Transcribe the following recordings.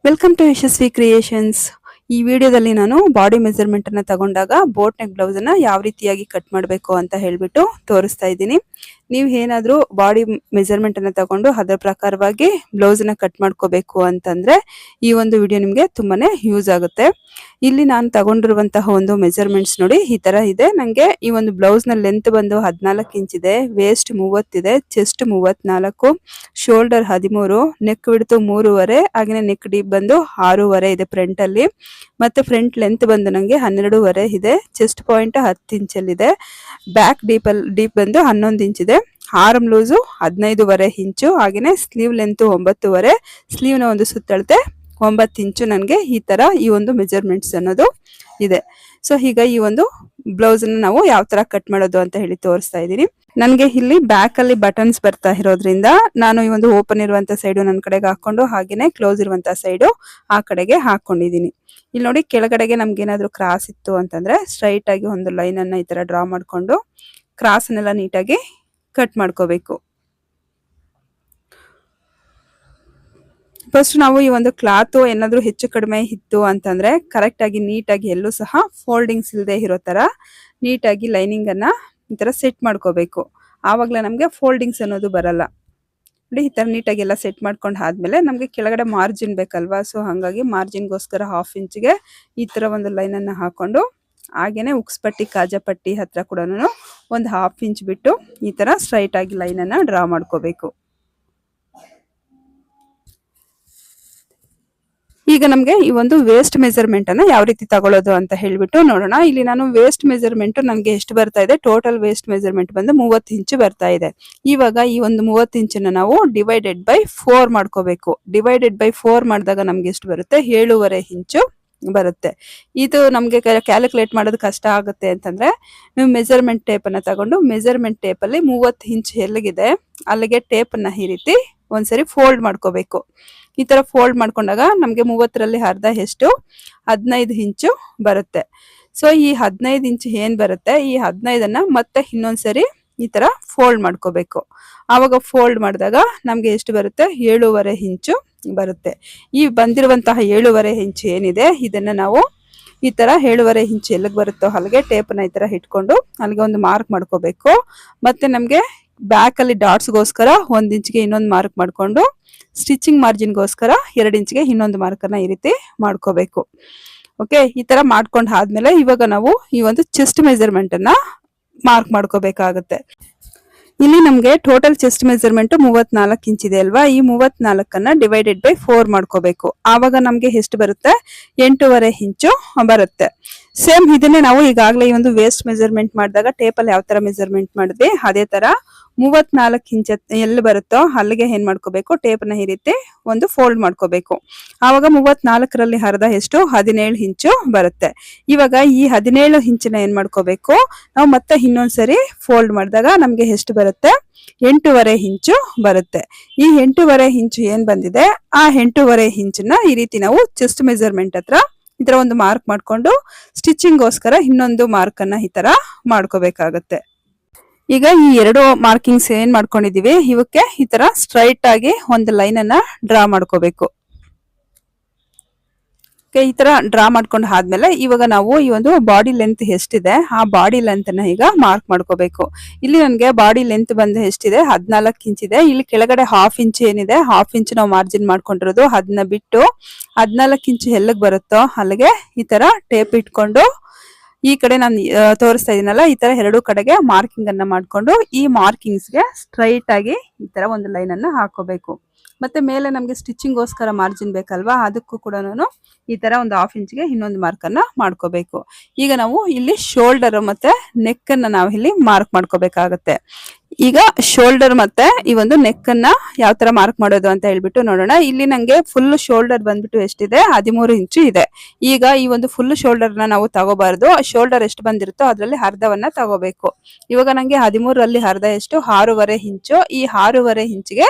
Welcome to Yashasvi creations. ಈ ವಿಡಿಯೋದಲ್ಲಿ ನಾನು ಬಾಡಿ ಮೆಜರ್ಮೆಂಟ್ ಅನ್ನ ತಗೊಂಡಾಗ ಬೋಟ್ ನೆಕ್ ಬ್ಲೌಸ್ ಅನ್ನ ಯಾವ ರೀತಿಯಾಗಿ ಕಟ್ ಮಾಡಬೇಕು ಅಂತ ಹೇಳ್ಬಿಟ್ಟು ತೋರಿಸ್ತಾ ಇದ್ದೀನಿ. ನೀವು ಏನಾದ್ರೂ ಬಾಡಿ ಮೆಜರ್ಮೆಂಟ್ ಅನ್ನ ತಗೊಂಡು ಅದರ ಪ್ರಕಾರವಾಗಿ ಬ್ಲೌಸ್ ಅನ್ನ ಕಟ್ ಮಾಡ್ಕೋಬೇಕು ಅಂತಂದ್ರೆ ಈ ಒಂದು ವಿಡಿಯೋ ನಿಮ್ಗೆ ತುಂಬಾನೇ ಯೂಸ್ ಆಗುತ್ತೆ. ಇಲ್ಲಿ ನಾನು ತಗೊಂಡಿರುವಂತಹ ಒಂದು ಮೆಜರ್ಮೆಂಟ್ಸ್ ನೋಡಿ ಈ ತರ ಇದೆ. ನಂಗೆ ಈ ಒಂದು ಬ್ಲೌಸ್ ನ ಲೆಂತ್ ಬಂದು 14 ಇಂಚ್ ಇದೆ, ವೇಸ್ಟ್ 30 ಇದೆ, ಚೆಸ್ಟ್ 34, ಶೋಲ್ಡರ್ 13, ನೆಕ್ ವಿಡ್ತ್ 3.5, ಹಾಗೆ ನೆಕ್ ಡೀಪ್ ಬಂದು 6.5 ಇದೆ ಫ್ರಂಟ್ ಅಲ್ಲಿ. ಮತ್ತೆ ಫ್ರಂಟ್ ಲೆಂತ್ ಬಂದು ನಂಗೆ 12.5 ಇದೆ, ಚೆಸ್ಟ್ ಪಾಯಿಂಟ್ 10 ಇಂಚ್ ಇದೆ, ಬ್ಯಾಕ್ ಡೀಪ್ ಬಂದು 11 ಇಂಚ್ ಇದೆ, ಆರ್ಮ್ ಲೂಸು 15.5 ಇಂಚು, ಹಾಗೇನೆ ಸ್ಲೀವ್ ಲೆಂತ್ 9.5, ಸ್ಲೀವ್ ನ ಒಂದು ಸುತ್ತಳತೆ 9 ಇಂಚು. ನನಗೆ ಈ ತರ ಈ ಒಂದು ಮೆಜರ್ಮೆಂಟ್ಸ್ ಅನ್ನೋದು ಇದೆ. ಸೊ ಈಗ ಈ ಒಂದು ಬ್ಲೌಸ್ ಅನ್ನ ನಾವು ಯಾವ ತರ ಕಟ್ ಮಾಡೋದು ಅಂತ ಹೇಳಿ ತೋರಿಸ್ತಾ ಇದ್ದೀನಿ. ನನ್ಗೆ ಇಲ್ಲಿ ಬ್ಯಾಕ್ ಅಲ್ಲಿ ಬಟನ್ಸ್ ಬರ್ತಾ ಇರೋದ್ರಿಂದ ನಾನು ಈ ಒಂದು ಓಪನ್ ಇರುವಂತ ಸೈಡ್ ನನ್ನ ಕಡೆಗೆ ಹಾಕೊಂಡು ಹಾಗೇನೆ ಕ್ಲೋಸ್ ಇರುವಂತ ಸೈಡ್ ಆ ಕಡೆಗೆ ಹಾಕೊಂಡಿದೀನಿ. ಇಲ್ಲಿ ನೋಡಿ ಕೆಳಗಡೆಗೆ ನಮ್ಗೆ ಏನಾದ್ರು ಕ್ರಾಸ್ ಇತ್ತು ಅಂತಂದ್ರೆ ಸ್ಟ್ರೈಟ್ ಆಗಿ ಒಂದು ಲೈನ್ ಅನ್ನ ಈ ತರ ಡ್ರಾ ಮಾಡ್ಕೊಂಡು ಕ್ರಾಸ್ ಅನ್ನೆಲ್ಲ ನೀಟಾಗಿ ಕಟ್ ಮಾಡ್ಕೋಬೇಕು. ಫಸ್ಟ್ ನಾವು ಈ ಒಂದು ಕ್ಲಾತ್ ಏನಾದ್ರೂ ಹೆಚ್ಚು ಕಡಿಮೆ ಇತ್ತು ಅಂತಂದ್ರೆ ಕರೆಕ್ಟ್ ಆಗಿ ನೀಟಾಗಿ ಎಲ್ಲೂ ಸಹ ಫೋಲ್ಡಿಂಗ್ಸ್ ಇಲ್ಲದೆ ಇರೋ ತರ ನೀಟಾಗಿ ಲೈನಿಂಗ್ ಅನ್ನ ಈ ತರ ಸೆಟ್ ಮಾಡ್ಕೋಬೇಕು. ಆವಾಗಲೇ ನಮ್ಗೆ ಫೋಲ್ಡಿಂಗ್ಸ್ ಅನ್ನೋದು ಬರಲ್ಲ. ನೋಡಿ ಈ ತರ ನೀಟಾಗಿ ಎಲ್ಲ ಸೆಟ್ ಮಾಡ್ಕೊಂಡು ಆದ್ಮೇಲೆ ನಮ್ಗೆ ಕೆಳಗಡೆ ಮಾರ್ಜಿನ್ ಬೇಕಲ್ವಾ, ಸೊ ಹಾಗಾಗಿ ಮಾರ್ಜಿನ್ಗೋಸ್ಕರ 1/2 ಇಂಚ್ಗೆ ಈ ತರ ಒಂದು ಲೈನ್ ಅನ್ನ ಹಾಕೊಂಡು ಹಾಗೇನೆ ಉಕ್ಸ್ ಪಟ್ಟಿ ಕಾಜಾ ಪಟ್ಟಿ ಹತ್ರ ಕೂಡ ಒಂದು 1/2 ಇಂಚ್ ಬಿಟ್ಟು ಈ ತರ ಸ್ಟ್ರೈಟ್ ಆಗಿ ಲೈನ್ ಅನ್ನ ಡ್ರಾ ಮಾಡ್ಕೋಬೇಕು. ಈಗ ನಮ್ಗೆ ಈ ಒಂದು ವೇಸ್ಟ್ ಮೆಜರ್ಮೆಂಟ್ ಅನ್ನ ಯಾವ ರೀತಿ ತಗೊಳ್ಳೋದು ಅಂತ ಹೇಳ್ಬಿಟ್ಟು ನೋಡೋಣ. ಇಲ್ಲಿ ನಾನು ವೇಸ್ಟ್ ಮೆಜರ್ಮೆಂಟ್ ನನ್ಗೆ ಎಷ್ಟು ಬರ್ತಾ ಇದೆ, ಟೋಟಲ್ ವೇಸ್ಟ್ ಮೆಜರ್ಮೆಂಟ್ ಬಂದು 30 ಇಂಚು ಬರ್ತಾ ಇದೆ. ಇವಾಗ ಈ ಒಂದು 30 ಇಂಚನ್ನ ನಾವು ಡಿವೈಡೆಡ್ ಬೈ 4 ಮಾಡ್ಕೋಬೇಕು. ಡಿವೈಡೆಡ್ ಬೈ 4 ಮಾಡಿದಾಗ ನಮ್ಗೆ ಎಷ್ಟು ಬರುತ್ತೆ, 7.5 ಇಂಚು ಬರುತ್ತೆ. ಇದು ನಮ್ಗೆ ಕ್ಯಾಲ್ಕುಲೇಟ್ ಮಾಡೋದು ಕಷ್ಟ ಆಗುತ್ತೆ ಅಂತಂದ್ರೆ ನೀವು ಮೆಜರ್ಮೆಂಟ್ ಟೇಪ್ ಅನ್ನ ತಗೊಂಡು ಮೆಜರ್ಮೆಂಟ್ ಟೇಪ್ ಅಲ್ಲಿ 30 ಇಂಚ್ ಎಲ್ಲಿಗಿದೆ ಅಲ್ಲಿಗೆ ಟೇಪ್ ಅನ್ನ ಈ ರೀತಿ ಒಂದ್ಸರಿ ಫೋಲ್ಡ್ ಮಾಡ್ಕೋಬೇಕು. ಈ ತರ ಫೋಲ್ಡ್ ಮಾಡ್ಕೊಂಡಾಗ ನಮ್ಗೆ 30ರಲ್ಲಿ ಅರ್ಧ ಎಷ್ಟು 15 ಇಂಚು ಬರುತ್ತೆ. ಸೊ ಈ 15 ಇಂಚು ಏನ್ ಬರುತ್ತೆ, ಈ 15ಅನ್ನ ಮತ್ತೆ ಇನ್ನೊಂದ್ಸರಿ ಈ ತರ ಫೋಲ್ಡ್ ಮಾಡ್ಕೋಬೇಕು. ಆವಾಗ ಫೋಲ್ಡ್ ಮಾಡಿದಾಗ ನಮ್ಗೆ ಎಷ್ಟು ಬರುತ್ತೆ, 7.5 ಇಂಚು ಬರುತ್ತೆ. ಈ ಬಂದಿರುವಂತಹ 7.5 ಇಂಚು ಏನಿದೆ ಇದನ್ನ ನಾವು ಈ ತರ 7.5 ಇಂಚು ಎಲ್ಲಿಗೆ ಬರುತ್ತೋ ಅಲ್ಲಿಗೆ ಟೇಪ್ನ ಈ ತರ ಇಟ್ಕೊಂಡು ಅಲ್ಲಿಗೆ ಒಂದು ಮಾರ್ಕ್ ಮಾಡ್ಕೋಬೇಕು. ಮತ್ತೆ ನಮ್ಗೆ ಬ್ಯಾಕ್ ಅಲ್ಲಿ ಡಾಟ್ಸ್ ಗೋಸ್ಕರ 1 ಇಂಚ್ಗೆ ಇನ್ನೊಂದು ಮಾರ್ಕ್ ಮಾಡ್ಕೊಂಡು ಸ್ಟಿಚಿಂಗ್ ಮಾರ್ಜಿನ್ಗೋಸ್ಕರ 2 ಇಂಚ್ಗೆ ಇನ್ನೊಂದು ಮಾರ್ಕ್ ಅನ್ನ ಈ ರೀತಿ ಮಾಡ್ಕೋಬೇಕು. ಓಕೆ, ಈ ತರ ಮಾಡ್ಕೊಂಡ್ ಆದ್ಮೇಲೆ ಇವಾಗ ನಾವು ಈ ಒಂದು ಚೆಸ್ಟ್ ಮೆಜರ್ಮೆಂಟ್ ಅನ್ನ ಮಾರ್ಕ್ ಮಾಡ್ಕೋಬೇಕಾಗುತ್ತೆ. ಇಲ್ಲಿ ನಮ್ಗೆ ಟೋಟಲ್ ಚೆಸ್ಟ್ ಮೆಜರ್ಮೆಂಟ್ 34 ಇಂಚ್ ಇದೆ ಅಲ್ವಾ, ಈ 34ಅನ್ನ ಡಿವೈಡೆಡ್ ಬೈ 4 ಮಾಡ್ಕೋಬೇಕು. ಆವಾಗ ನಮ್ಗೆ ಎಷ್ಟು ಬರುತ್ತೆ, 8.5 ಇಂಚು ಬರುತ್ತೆ. ಸೇಮ್ ಇದನ್ನೇ ನಾವು ಈಗಾಗಲೇ ಈ ಒಂದು ವೇಸ್ಟ್ ಮೆಜರ್ಮೆಂಟ್ ಮಾಡಿದಾಗ ಟೇಪ್ ಅಲ್ಲಿ ಯಾವ ತರ ಮೆಜರ್ಮೆಂಟ್ ಮಾಡಿದ್ವಿ ಅದೇ ತರ 34 ಇಂಚ್ ಎಲ್ಲಿ ಬರುತ್ತೋ ಅಲ್ಲಿಗೆ ಏನ್ ಮಾಡ್ಕೋಬೇಕು, ಟೇಪ್ ನ ಈ ರೀತಿ ಒಂದು ಫೋಲ್ಡ್ ಮಾಡ್ಕೋಬೇಕು. ಆವಾಗ 34ರಲ್ಲಿ ಅರ್ಧ ಎಷ್ಟು 17 ಇಂಚು ಬರುತ್ತೆ. ಇವಾಗ ಈ 17 ಇಂಚಿನ ಏನ್ ಮಾಡ್ಕೋಬೇಕು, ನಾವು ಮತ್ತೆ ಇನ್ನೊಂದ್ಸರಿ ಫೋಲ್ಡ್ ಮಾಡಿದಾಗ ನಮ್ಗೆ ಎಷ್ಟು ಬರುತ್ತೆ, 8.5 ಇಂಚು ಬರುತ್ತೆ. ಈ 8.5 ಇಂಚು ಏನ್ ಬಂದಿದೆ ಆ 8.5 ಇಂಚನ್ನ ಈ ರೀತಿ ನಾವು ಚೆಸ್ಟ್ ಮೆಜರ್ಮೆಂಟ್ ಹತ್ರ ಈ ತರ ಒಂದು ಮಾರ್ಕ್ ಮಾಡ್ಕೊಂಡು ಸ್ಟಿಚಿಂಗ್ ಗೋಸ್ಕರ ಇನ್ನೊಂದು ಮಾರ್ಕ್ ಅನ್ನ ಈ ತರ ಮಾಡ್ಕೋಬೇಕಾಗತ್ತೆ. ಈಗ ಈ 2 ಮಾರ್ಕಿಂಗ್ಸ್ ಏನ್ ಮಾಡ್ಕೊಂಡಿದೀವಿ ಇವಕ್ಕೆ ಈ ತರ ಸ್ಟ್ರೈಟ್ ಆಗಿ ಒಂದು ಲೈನ್ ಅನ್ನ ಡ್ರಾ ಮಾಡ್ಕೋಬೇಕು. ಈ ತರ ಡ್ರಾ ಮಾಡ್ಕೊಂಡು ಆದ್ಮೇಲೆ ಇವಾಗ ನಾವು ಈ ಒಂದು ಬಾಡಿ ಲೆಂತ್ ಎಷ್ಟಿದೆ ಆ ಬಾಡಿ ಲೆಂತ್ ಅನ್ನ ಈಗ ಮಾರ್ಕ್ ಮಾಡ್ಕೋಬೇಕು. ಇಲ್ಲಿ ನನ್ಗೆ ಬಾಡಿ ಲೆಂತ್ ಬಂದು ಎಷ್ಟಿದೆ 14 ಇಂಚ್ ಇದೆ. ಇಲ್ಲಿ ಕೆಳಗಡೆ 1/2 ಇಂಚ್ ಏನಿದೆ 1/2 ಇಂಚ್ ನಾವು ಮಾರ್ಜಿನ್ ಮಾಡ್ಕೊಂಡಿರೋದು ಅದನ್ನ ಬಿಟ್ಟು 14 ಇಂಚ್ ಎಲ್ಲಿಗೆ ಬರುತ್ತೋ ಅಲ್ಲಿಗೆ ಈ ತರ ಟೇಪ್ ಇಟ್ಕೊಂಡು ಈ ಕಡೆ ನಾನು ತೋರಿಸ್ತಾ ಇದೀನಲ್ಲ ಈ ತರ 2 ಕಡೆಗೆ ಮಾರ್ಕಿಂಗ್ ಅನ್ನ ಮಾಡ್ಕೊಂಡು ಈ ಮಾರ್ಕಿಂಗ್ಸ್ ಗೆ ಸ್ಟ್ರೈಟ್ ಆಗಿ ಈ ತರ ಒಂದು ಲೈನ್ ಅನ್ನ ಹಾಕೋಬೇಕು. ಮತ್ತೆ ಮೇಲೆ ನಮ್ಗೆ ಸ್ಟಿಚಿಂಗ್ ಗೋಸ್ಕರ ಮಾರ್ಜಿನ್ ಬೇಕಲ್ವಾ, ಅದಕ್ಕೂ ಕೂಡ ಈ ತರ ಒಂದು 1/2 ಇಂಚ್ಗೆ ಇನ್ನೊಂದು ಮಾರ್ಕ್ ಅನ್ನ ಮಾಡ್ಕೋಬೇಕು. ಈಗ ನಾವು ಇಲ್ಲಿ ಶೋಲ್ಡರ್ ಮತ್ತೆ ನೆಕ್ ಅನ್ನ ನಾವು ಇಲ್ಲಿ ಮಾರ್ಕ್ ಮಾಡ್ಕೋಬೇಕಾಗತ್ತೆ. ಈಗ ಶೋಲ್ಡರ್ ಮತ್ತೆ ಈ ಒಂದು ನೆಕ್ ಅನ್ನ ಯಾವ ತರ ಮಾರ್ಕ್ ಮಾಡೋದು ಅಂತ ಹೇಳ್ಬಿಟ್ಟು ನೋಡೋಣ. ಇಲ್ಲಿ ನಂಗೆ ಫುಲ್ ಶೋಲ್ಡರ್ ಬಂದ್ಬಿಟ್ಟು ಎಷ್ಟಿದೆ 13 ಇಂಚು ಇದೆ. ಈಗ ಈ ಒಂದು ಫುಲ್ ಶೋಲ್ಡರ್ ನ ನಾವು ತಗೋಬಾರ್ದು, ಶೋಲ್ಡರ್ ಎಷ್ಟು ಬಂದಿರುತ್ತೋ ಅದ್ರಲ್ಲಿ ಅರ್ಧವನ್ನ ತಗೋಬೇಕು. ಇವಾಗ ನಂಗೆ 13ರಲ್ಲಿ ಅರ್ಧ ಎಷ್ಟು 6.5 ಇಂಚು. ಈ 6.5 ಇಂಚಿಗೆ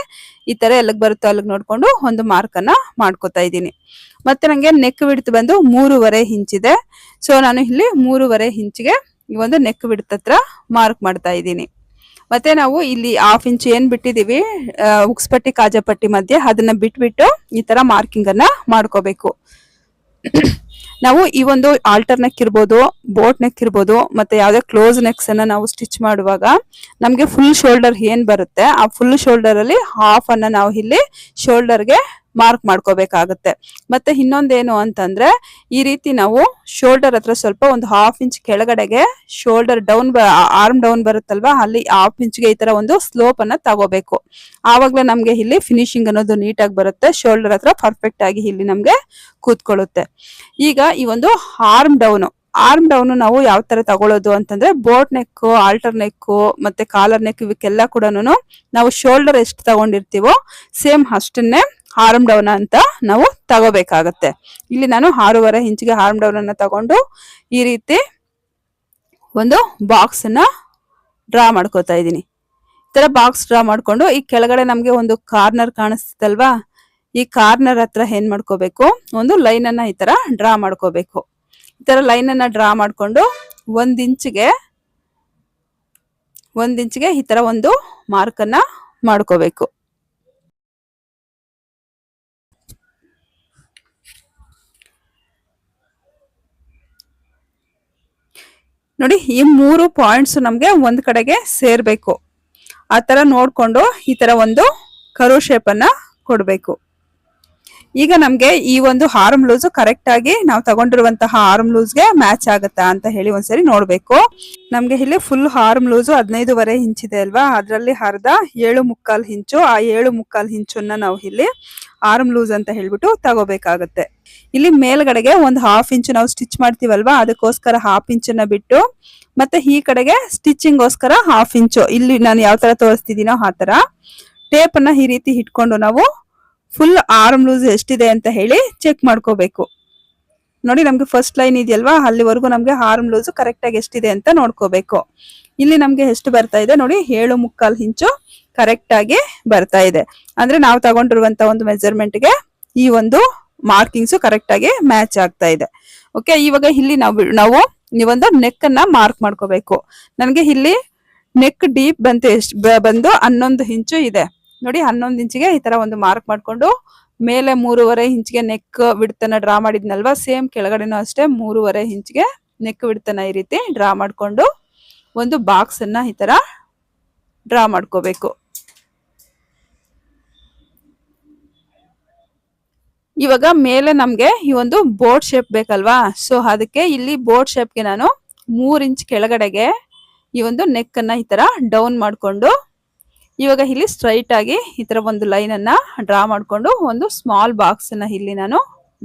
ಈ ತರ ಎಲ್ಲಿಗೆ ಬರುತ್ತೋ ಅಲ್ಲಿಗೆ ನೋಡ್ಕೊಂಡು ಒಂದು ಮಾರ್ಕ್ ಅನ್ನ ಮಾಡ್ಕೋತಾ ಇದ್ದೀನಿ. ಮತ್ತೆ ನಂಗೆ ನೆಕ್ ವಿಡ್ತ್ ಬಂದು 3.5 ಇಂಚ್ ಇದೆ. ಸೊ ನಾನು ಇಲ್ಲಿ 3.5 ಇಂಚಿಗೆ ಈ ಒಂದು ನೆಕ್ ವಿಡ್ತ್ ಹತ್ರ ಮಾರ್ಕ್ ಮಾಡ್ತಾ ಇದ್ದೀನಿ. ಮತ್ತೆ ನಾವು ಇಲ್ಲಿ 1/2 ಇಂಚ್ ಏನ್ ಬಿಟ್ಟಿದೀವಿ ಉಕ್ಸ್ಪಟ್ಟಿ ಕಾಜಾಪಟ್ಟಿ ಮಧ್ಯೆ ಅದನ್ನ ಬಿಟ್ಬಿಟ್ಟು ಈ ತರ ಮಾರ್ಕಿಂಗ್ ಅನ್ನ ಮಾಡ್ಕೋಬೇಕು. ನಾವು ಈ ಒಂದು ಆಲ್ಟರ್ ನೆಕ್ ಇರ್ಬೋದು, ಬೋಟ್ ನೆಕ್ ಇರ್ಬೋದು, ಮತ್ತೆ ಯಾವ್ದೇ ಕ್ಲೋಸ್ ನೆಕ್ಸ್ ಅನ್ನ ನಾವು ಸ್ಟಿಚ್ ಮಾಡುವಾಗ ನಮ್ಗೆ ಫುಲ್ ಶೋಲ್ಡರ್ ಏನ್ ಬರುತ್ತೆ ಆ ಫುಲ್ ಶೋಲ್ಡರ್ ಅಲ್ಲಿ ಹಾಫ್ ಅನ್ನ ನಾವು ಇಲ್ಲಿ ಶೋಲ್ಡರ್ಗೆ ಮಾರ್ಕ್ ಮಾಡ್ಕೋಬೇಕಾಗುತ್ತೆ. ಮತ್ತೆ ಇನ್ನೊಂದೇನು ಅಂತಂದ್ರೆ ಈ ರೀತಿ ನಾವು ಶೋಲ್ಡರ್ ಹತ್ರ ಸ್ವಲ್ಪ ಒಂದು 1/2 ಇಂಚ್ ಕೆಳಗಡೆಗೆ ಶೋಲ್ಡರ್ ಡೌನ್ ಆರ್ಮ್ ಡೌನ್ ಬರುತ್ತಲ್ವಾ, ಅಲ್ಲಿ 1/2 ಇಂಚ್ಗೆ ಈ ತರ ಒಂದು ಸ್ಲೋಪ್ ಅನ್ನ ತಗೋಬೇಕು. ಆವಾಗ್ಲೇ ನಮ್ಗೆ ಇಲ್ಲಿ ಫಿನಿಶಿಂಗ್ ಅನ್ನೋದು ನೀಟಾಗಿ ಬರುತ್ತೆ, ಶೋಲ್ಡರ್ ಹತ್ರ ಪರ್ಫೆಕ್ಟ್ ಆಗಿ ಇಲ್ಲಿ ನಮ್ಗೆ ಕೂತ್ಕೊಳ್ಳುತ್ತೆ. ಈಗ ಈ ಒಂದು ಆರ್ಮ್ ಡೌನ್ ನಾವು ಯಾವ ತರ ತಗೊಳ್ಳೋದು ಅಂತಂದ್ರೆ ಬೋಟ್ ನೆಕ್, ಆಲ್ಟರ್ ನೆಕ್ ಮತ್ತೆ ಕಾಲರ್ ನೆಕ್ ಇವಕ್ಕೆಲ್ಲ ಕೂಡ ನಾವು ಶೋಲ್ಡರ್ ಎಷ್ಟು ತಗೊಂಡಿರ್ತೀವೋ ಸೇಮ್ ಅಷ್ಟನ್ನೇ ಆರ್ಮ್ ಡೌನ್ ಅಂತ ನಾವು ತಗೋಬೇಕಾಗತ್ತೆ. ಇಲ್ಲಿ ನಾನು 6.5 ಇಂಚಿಗೆ ಆರ್ಮ್ ಡೌನ್ ಅನ್ನ ತಗೊಂಡು ಈ ರೀತಿ ಒಂದು ಬಾಕ್ಸ್ ಅನ್ನ ಡ್ರಾ ಮಾಡ್ಕೋತಾ ಇದ್ದೀನಿ. ಈ ತರ ಬಾಕ್ಸ್ ಡ್ರಾ ಮಾಡ್ಕೊಂಡು ಈ ಕೆಳಗಡೆ ನಮ್ಗೆ ಒಂದು ಕಾರ್ನರ್ ಕಾಣಿಸ್ತಲ್ವಾ, ಈ ಕಾರ್ನರ್ ಹತ್ರ ಏನ್ ಮಾಡ್ಕೋಬೇಕು, ಒಂದು ಲೈನ್ ಅನ್ನ ಈ ತರ ಡ್ರಾ ಮಾಡ್ಕೋಬೇಕು. ಈ ತರ ಲೈನ್ ಅನ್ನ ಡ್ರಾ ಮಾಡ್ಕೊಂಡು 1 ಇಂಚಿಗೆ ಈ ತರ ಒಂದು ಮಾರ್ಕ್ ಅನ್ನ ಮಾಡ್ಕೋಬೇಕು. ನೋಡಿ ಈ 3 ಪಾಯಿಂಟ್ಸ್ ನಮ್ಗೆ ಒಂದ್ ಕಡೆಗೆ ಸೇರ್ಬೇಕು. ಆ ತರ ನೋಡ್ಕೊಂಡು ಈ ತರ ಒಂದು ಕರ್ವ್ ಶೇಪ್ ಅನ್ನ ಕೊಡ್ಬೇಕು. ಈಗ ನಮ್ಗೆ ಈ ಒಂದು ಆರ್ಮ್ ಲೂಸ್ ಕರೆಕ್ಟ್ ಆಗಿ ನಾವು ತಗೊಂಡಿರುವಂತಹ ಆರ್ಮ್ ಲೂಸ್ಗೆ ಮ್ಯಾಚ್ ಆಗುತ್ತಾ ಅಂತ ಹೇಳಿ ಒಂದ್ಸರಿ ನೋಡ್ಬೇಕು. ನಮ್ಗೆ ಇಲ್ಲಿ ಫುಲ್ ಆರ್ಮ್ ಲೂಸ್ 15.5 ಇಂಚ್ ಇದೆ ಅಲ್ವಾ, ಅದ್ರಲ್ಲಿ ಅರ್ಧ 7.25 ಇಂಚು, ಆ 7.25 ಇಂಚನ್ನ ನಾವು ಇಲ್ಲಿ ಆರ್ಮ್ ಲೂಸ್ ಅಂತ ಹೇಳ್ಬಿಟ್ಟು ತಗೋಬೇಕಾಗತ್ತೆ. ಇಲ್ಲಿ ಮೇಲ್ಗಡೆಗೆ ಒಂದು 1/2 ಇಂಚ್ ನಾವು ಸ್ಟಿಚ್ ಮಾಡ್ತೀವಲ್ವಾ, ಅದಕ್ಕೋಸ್ಕರ 1/2 ಇಂಚನ್ನ ಬಿಟ್ಟು ಮತ್ತೆ ಈ ಕಡೆಗೆ ಸ್ಟಿಚಿಂಗ್ ಗೋಸ್ಕರ 1/2 ಇಂಚು ಇಲ್ಲಿ ನಾನು ಯಾವ ತರ ತೋರಿಸ್ತಿದ್ದೀನೋ ಆ ತರ ಟೇಪ್ ಅನ್ನ ಈ ರೀತಿ ಇಟ್ಕೊಂಡು ನಾವು ಫುಲ್ ಆರ್ಮ್ ಲೂಸ್ ಎಷ್ಟಿದೆ ಅಂತ ಹೇಳಿ ಚೆಕ್ ಮಾಡ್ಕೋಬೇಕು. ನೋಡಿ ನಮ್ಗೆ ಫಸ್ಟ್ ಲೈನ್ ಇದೆಯಲ್ವಾ, ಅಲ್ಲಿವರೆಗೂ ನಮ್ಗೆ ಆರ್ಮ್ ಲೂಸ್ ಕರೆಕ್ಟ್ ಆಗಿ ಎಷ್ಟಿದೆ ಅಂತ ನೋಡ್ಕೋಬೇಕು. ಇಲ್ಲಿ ನಮ್ಗೆ ಎಷ್ಟು ಬರ್ತಾ ಇದೆ ನೋಡಿ, 7.25 ಇಂಚು ಕರೆಕ್ಟ್ ಆಗಿ ಬರ್ತಾ ಇದೆ. ಅಂದ್ರೆ ನಾವು ತಗೊಂಡಿರುವಂತ ಒಂದು ಮೆಜರ್ಮೆಂಟ್ಗೆ ಈ ಒಂದು ಮಾರ್ಕಿಂಗ್ಸ್ ಕರೆಕ್ಟ್ ಆಗಿ ಮ್ಯಾಚ್ ಆಗ್ತಾ ಇದೆ. ಓಕೆ, ಇವಾಗ ಇಲ್ಲಿ ನಾವು ಈ ಒಂದು ನೆಕ್ ಅನ್ನ ಮಾರ್ಕ್ ಮಾಡ್ಕೋಬೇಕು. ನನಗೆ ಇಲ್ಲಿ ನೆಕ್ ಡೀಪ್ ಬಂದು ಬಂದು 11 ಇಂಚು ಇದೆ. ನೋಡಿ 11 ಇಂಚಿಗೆ ಈ ತರ ಒಂದು ಮಾರ್ಕ್ ಮಾಡ್ಕೊಂಡು ಮೇಲೆ 3.5 ಇಂಚಿಗೆ ನೆಕ್ ವಿಡ್ತನ್ನ ಡ್ರಾ ಮಾಡಿದ್ನಲ್ವಾ, ಸೇಮ್ ಕೆಳಗಡೆನೂ ಅಷ್ಟೇ 3.5 ಇಂಚಿಗೆ ನೆಕ್ ವಿಡ್ತನ್ನ ಈ ರೀತಿ ಡ್ರಾ ಮಾಡ್ಕೊಂಡು ಒಂದು ಬಾಕ್ಸ್ ಅನ್ನ ಈ ತರ ಡ್ರಾ ಮಾಡ್ಕೋಬೇಕು. ಇವಾಗ ಮೇಲೆ ನಮ್ಗೆ ಈ ಒಂದು ಬೋಟ್ ಶೇಪ್ ಬೇಕಲ್ವಾ, ಸೊ ಅದಕ್ಕೆ ಇಲ್ಲಿ ಬೋಟ್ ಶೇಪ್ಗೆ ನಾನು 3 ಇಂಚ್ ಕೆಳಗಡೆಗೆ ಈ ಒಂದು ನೆಕ್ ಅನ್ನ ಈ ತರ ಡೌನ್ ಮಾಡ್ಕೊಂಡು ಇವಾಗ ಇಲ್ಲಿ ಸ್ಟ್ರೈಟ್ ಆಗಿ ಈ ತರ ಒಂದು ಲೈನ್ ಅನ್ನ ಡ್ರಾ ಮಾಡ್ಕೊಂಡು ಒಂದು ಸ್ಮಾಲ್ ಬಾಕ್ಸ್ ಅನ್ನ ಇಲ್ಲಿ ನಾನು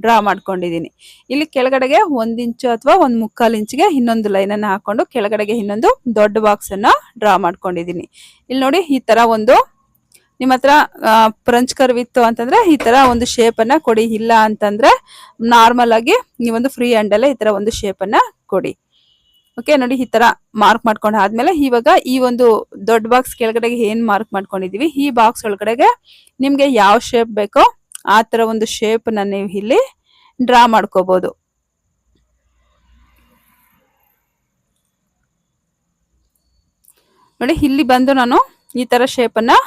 ಡ್ರಾ ಮಾಡ್ಕೊಂಡಿದೀನಿ. ಇಲ್ಲಿ ಕೆಳಗಡೆಗೆ 1 ಇಂಚು ಅಥವಾ 1.25 ಇಂಚಿಗೆ ಇನ್ನೊಂದು ಲೈನ್ ಅನ್ನ ಹಾಕೊಂಡು ಕೆಳಗಡೆಗೆ ಇನ್ನೊಂದು ದೊಡ್ಡ ಬಾಕ್ಸ್ ಅನ್ನ ಡ್ರಾ ಮಾಡ್ಕೊಂಡಿದೀನಿ. ಇಲ್ಲಿ ನೋಡಿ ಈ ತರ ಒಂದು ನಿಮ್ಮ ಹತ್ರ ಫ್ರೆಂಚ್ ಕರ್ವ್ ಇತ್ತು ಅಂತಂದ್ರೆ ಈ ತರ ಒಂದು ಶೇಪ್ ಅನ್ನ ಕೊಡಿ, ಇಲ್ಲ ಅಂತಂದ್ರೆ ನಾರ್ಮಲ್ ಆಗಿ ಈ ಒಂದು ಫ್ರೀ ಹ್ಯಾಂಡ್ ಅಲ್ಲೇ ಈ ತರ ಒಂದು ಶೇಪ್ ಅನ್ನ ಕೊಡಿ. ಓಕೆ, ನೋಡಿ ಈ ತರ ಮಾರ್ಕ್ ಮಾಡ್ಕೊಂಡು ಆದ್ಮೇಲೆ ಇವಾಗ ಈ ಒಂದು ದೊಡ್ಡ ಬಾಕ್ಸ್ ಕೆಳಗಡೆಗೆ ಏನ್ ಮಾರ್ಕ್ ಮಾಡ್ಕೊಂಡಿದೀವಿ, ಈ ಬಾಕ್ಸ್ ಒಳಗಡೆಗೆ ನಿಮ್ಗೆ ಯಾವ ಶೇಪ್ ಬೇಕೋ ಆ ತರ ಒಂದು ಶೇಪ್ ನ ನೀವು ಇಲ್ಲಿ ಡ್ರಾ ಮಾಡ್ಕೋಬಹುದು. ನೋಡಿ ಇಲ್ಲಿ ಬಂದು ನಾನು ಈ ತರ ಶೇಪ್ ಅನ್ನ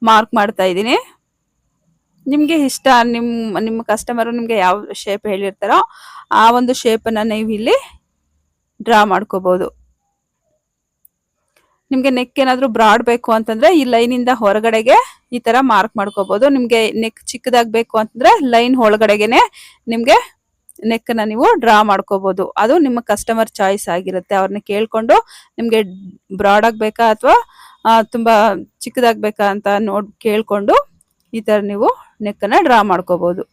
ಮಾರ್ಕ್ ಮಾಡ್ತಾ ಇದ್ದೀನಿ. ನಿಮ್ಗೆ ಇಷ್ಟ, ನಿಮ್ಮ ಕಸ್ಟಮರ್ ನಿಮ್ಗೆ ಯಾವ ಶೇಪ್ ಹೇಳಿರ್ತಾರೋ ಆ ಒಂದು ಶೇಪ್ ಅನ್ನ ನೀವು ಇಲ್ಲಿ ಡ್ರಾ ಮಾಡ್ಕೋಬಹುದು. ನಿಮ್ಗೆ ನೆಕ್ ಏನಾದ್ರು ಬ್ರಾಡ್ ಬೇಕು ಅಂತಂದ್ರೆ ಈ ಲೈನ್ ಇಂದ ಹೊರಗಡೆಗೆ ಈ ತರ ಮಾರ್ಕ್ ಮಾಡ್ಕೋಬಹುದು. ನಿಮ್ಗೆ ನೆಕ್ ಚಿಕ್ಕದಾಗ್ಬೇಕು ಅಂತಂದ್ರೆ ಲೈನ್ ಒಳಗಡೆಗೆನೆ ನಿಮ್ಗೆ ನೆಕ್ ನ ನೀವು ಡ್ರಾ ಮಾಡ್ಕೋಬಹುದು. ಅದು ನಿಮ್ಮ ಕಸ್ಟಮರ್ ಚಾಯ್ಸ್ ಆಗಿರುತ್ತೆ. ಅವ್ರನ್ನ ಕೇಳ್ಕೊಂಡು ನಿಮ್ಗೆ ಬ್ರಾಡ್ ಆಗ್ಬೇಕಾ ಅಥವಾ ತುಂಬಾ ಚಿಕ್ಕದಾಗ್ಬೇಕಾ ಅಂತ ಕೇಳ್ಕೊಂಡು ಈ ತರ ನೀವು ನೆಕ್ ಅನ್ನ ಡ್ರಾ ಮಾಡ್ಕೋಬಹುದು.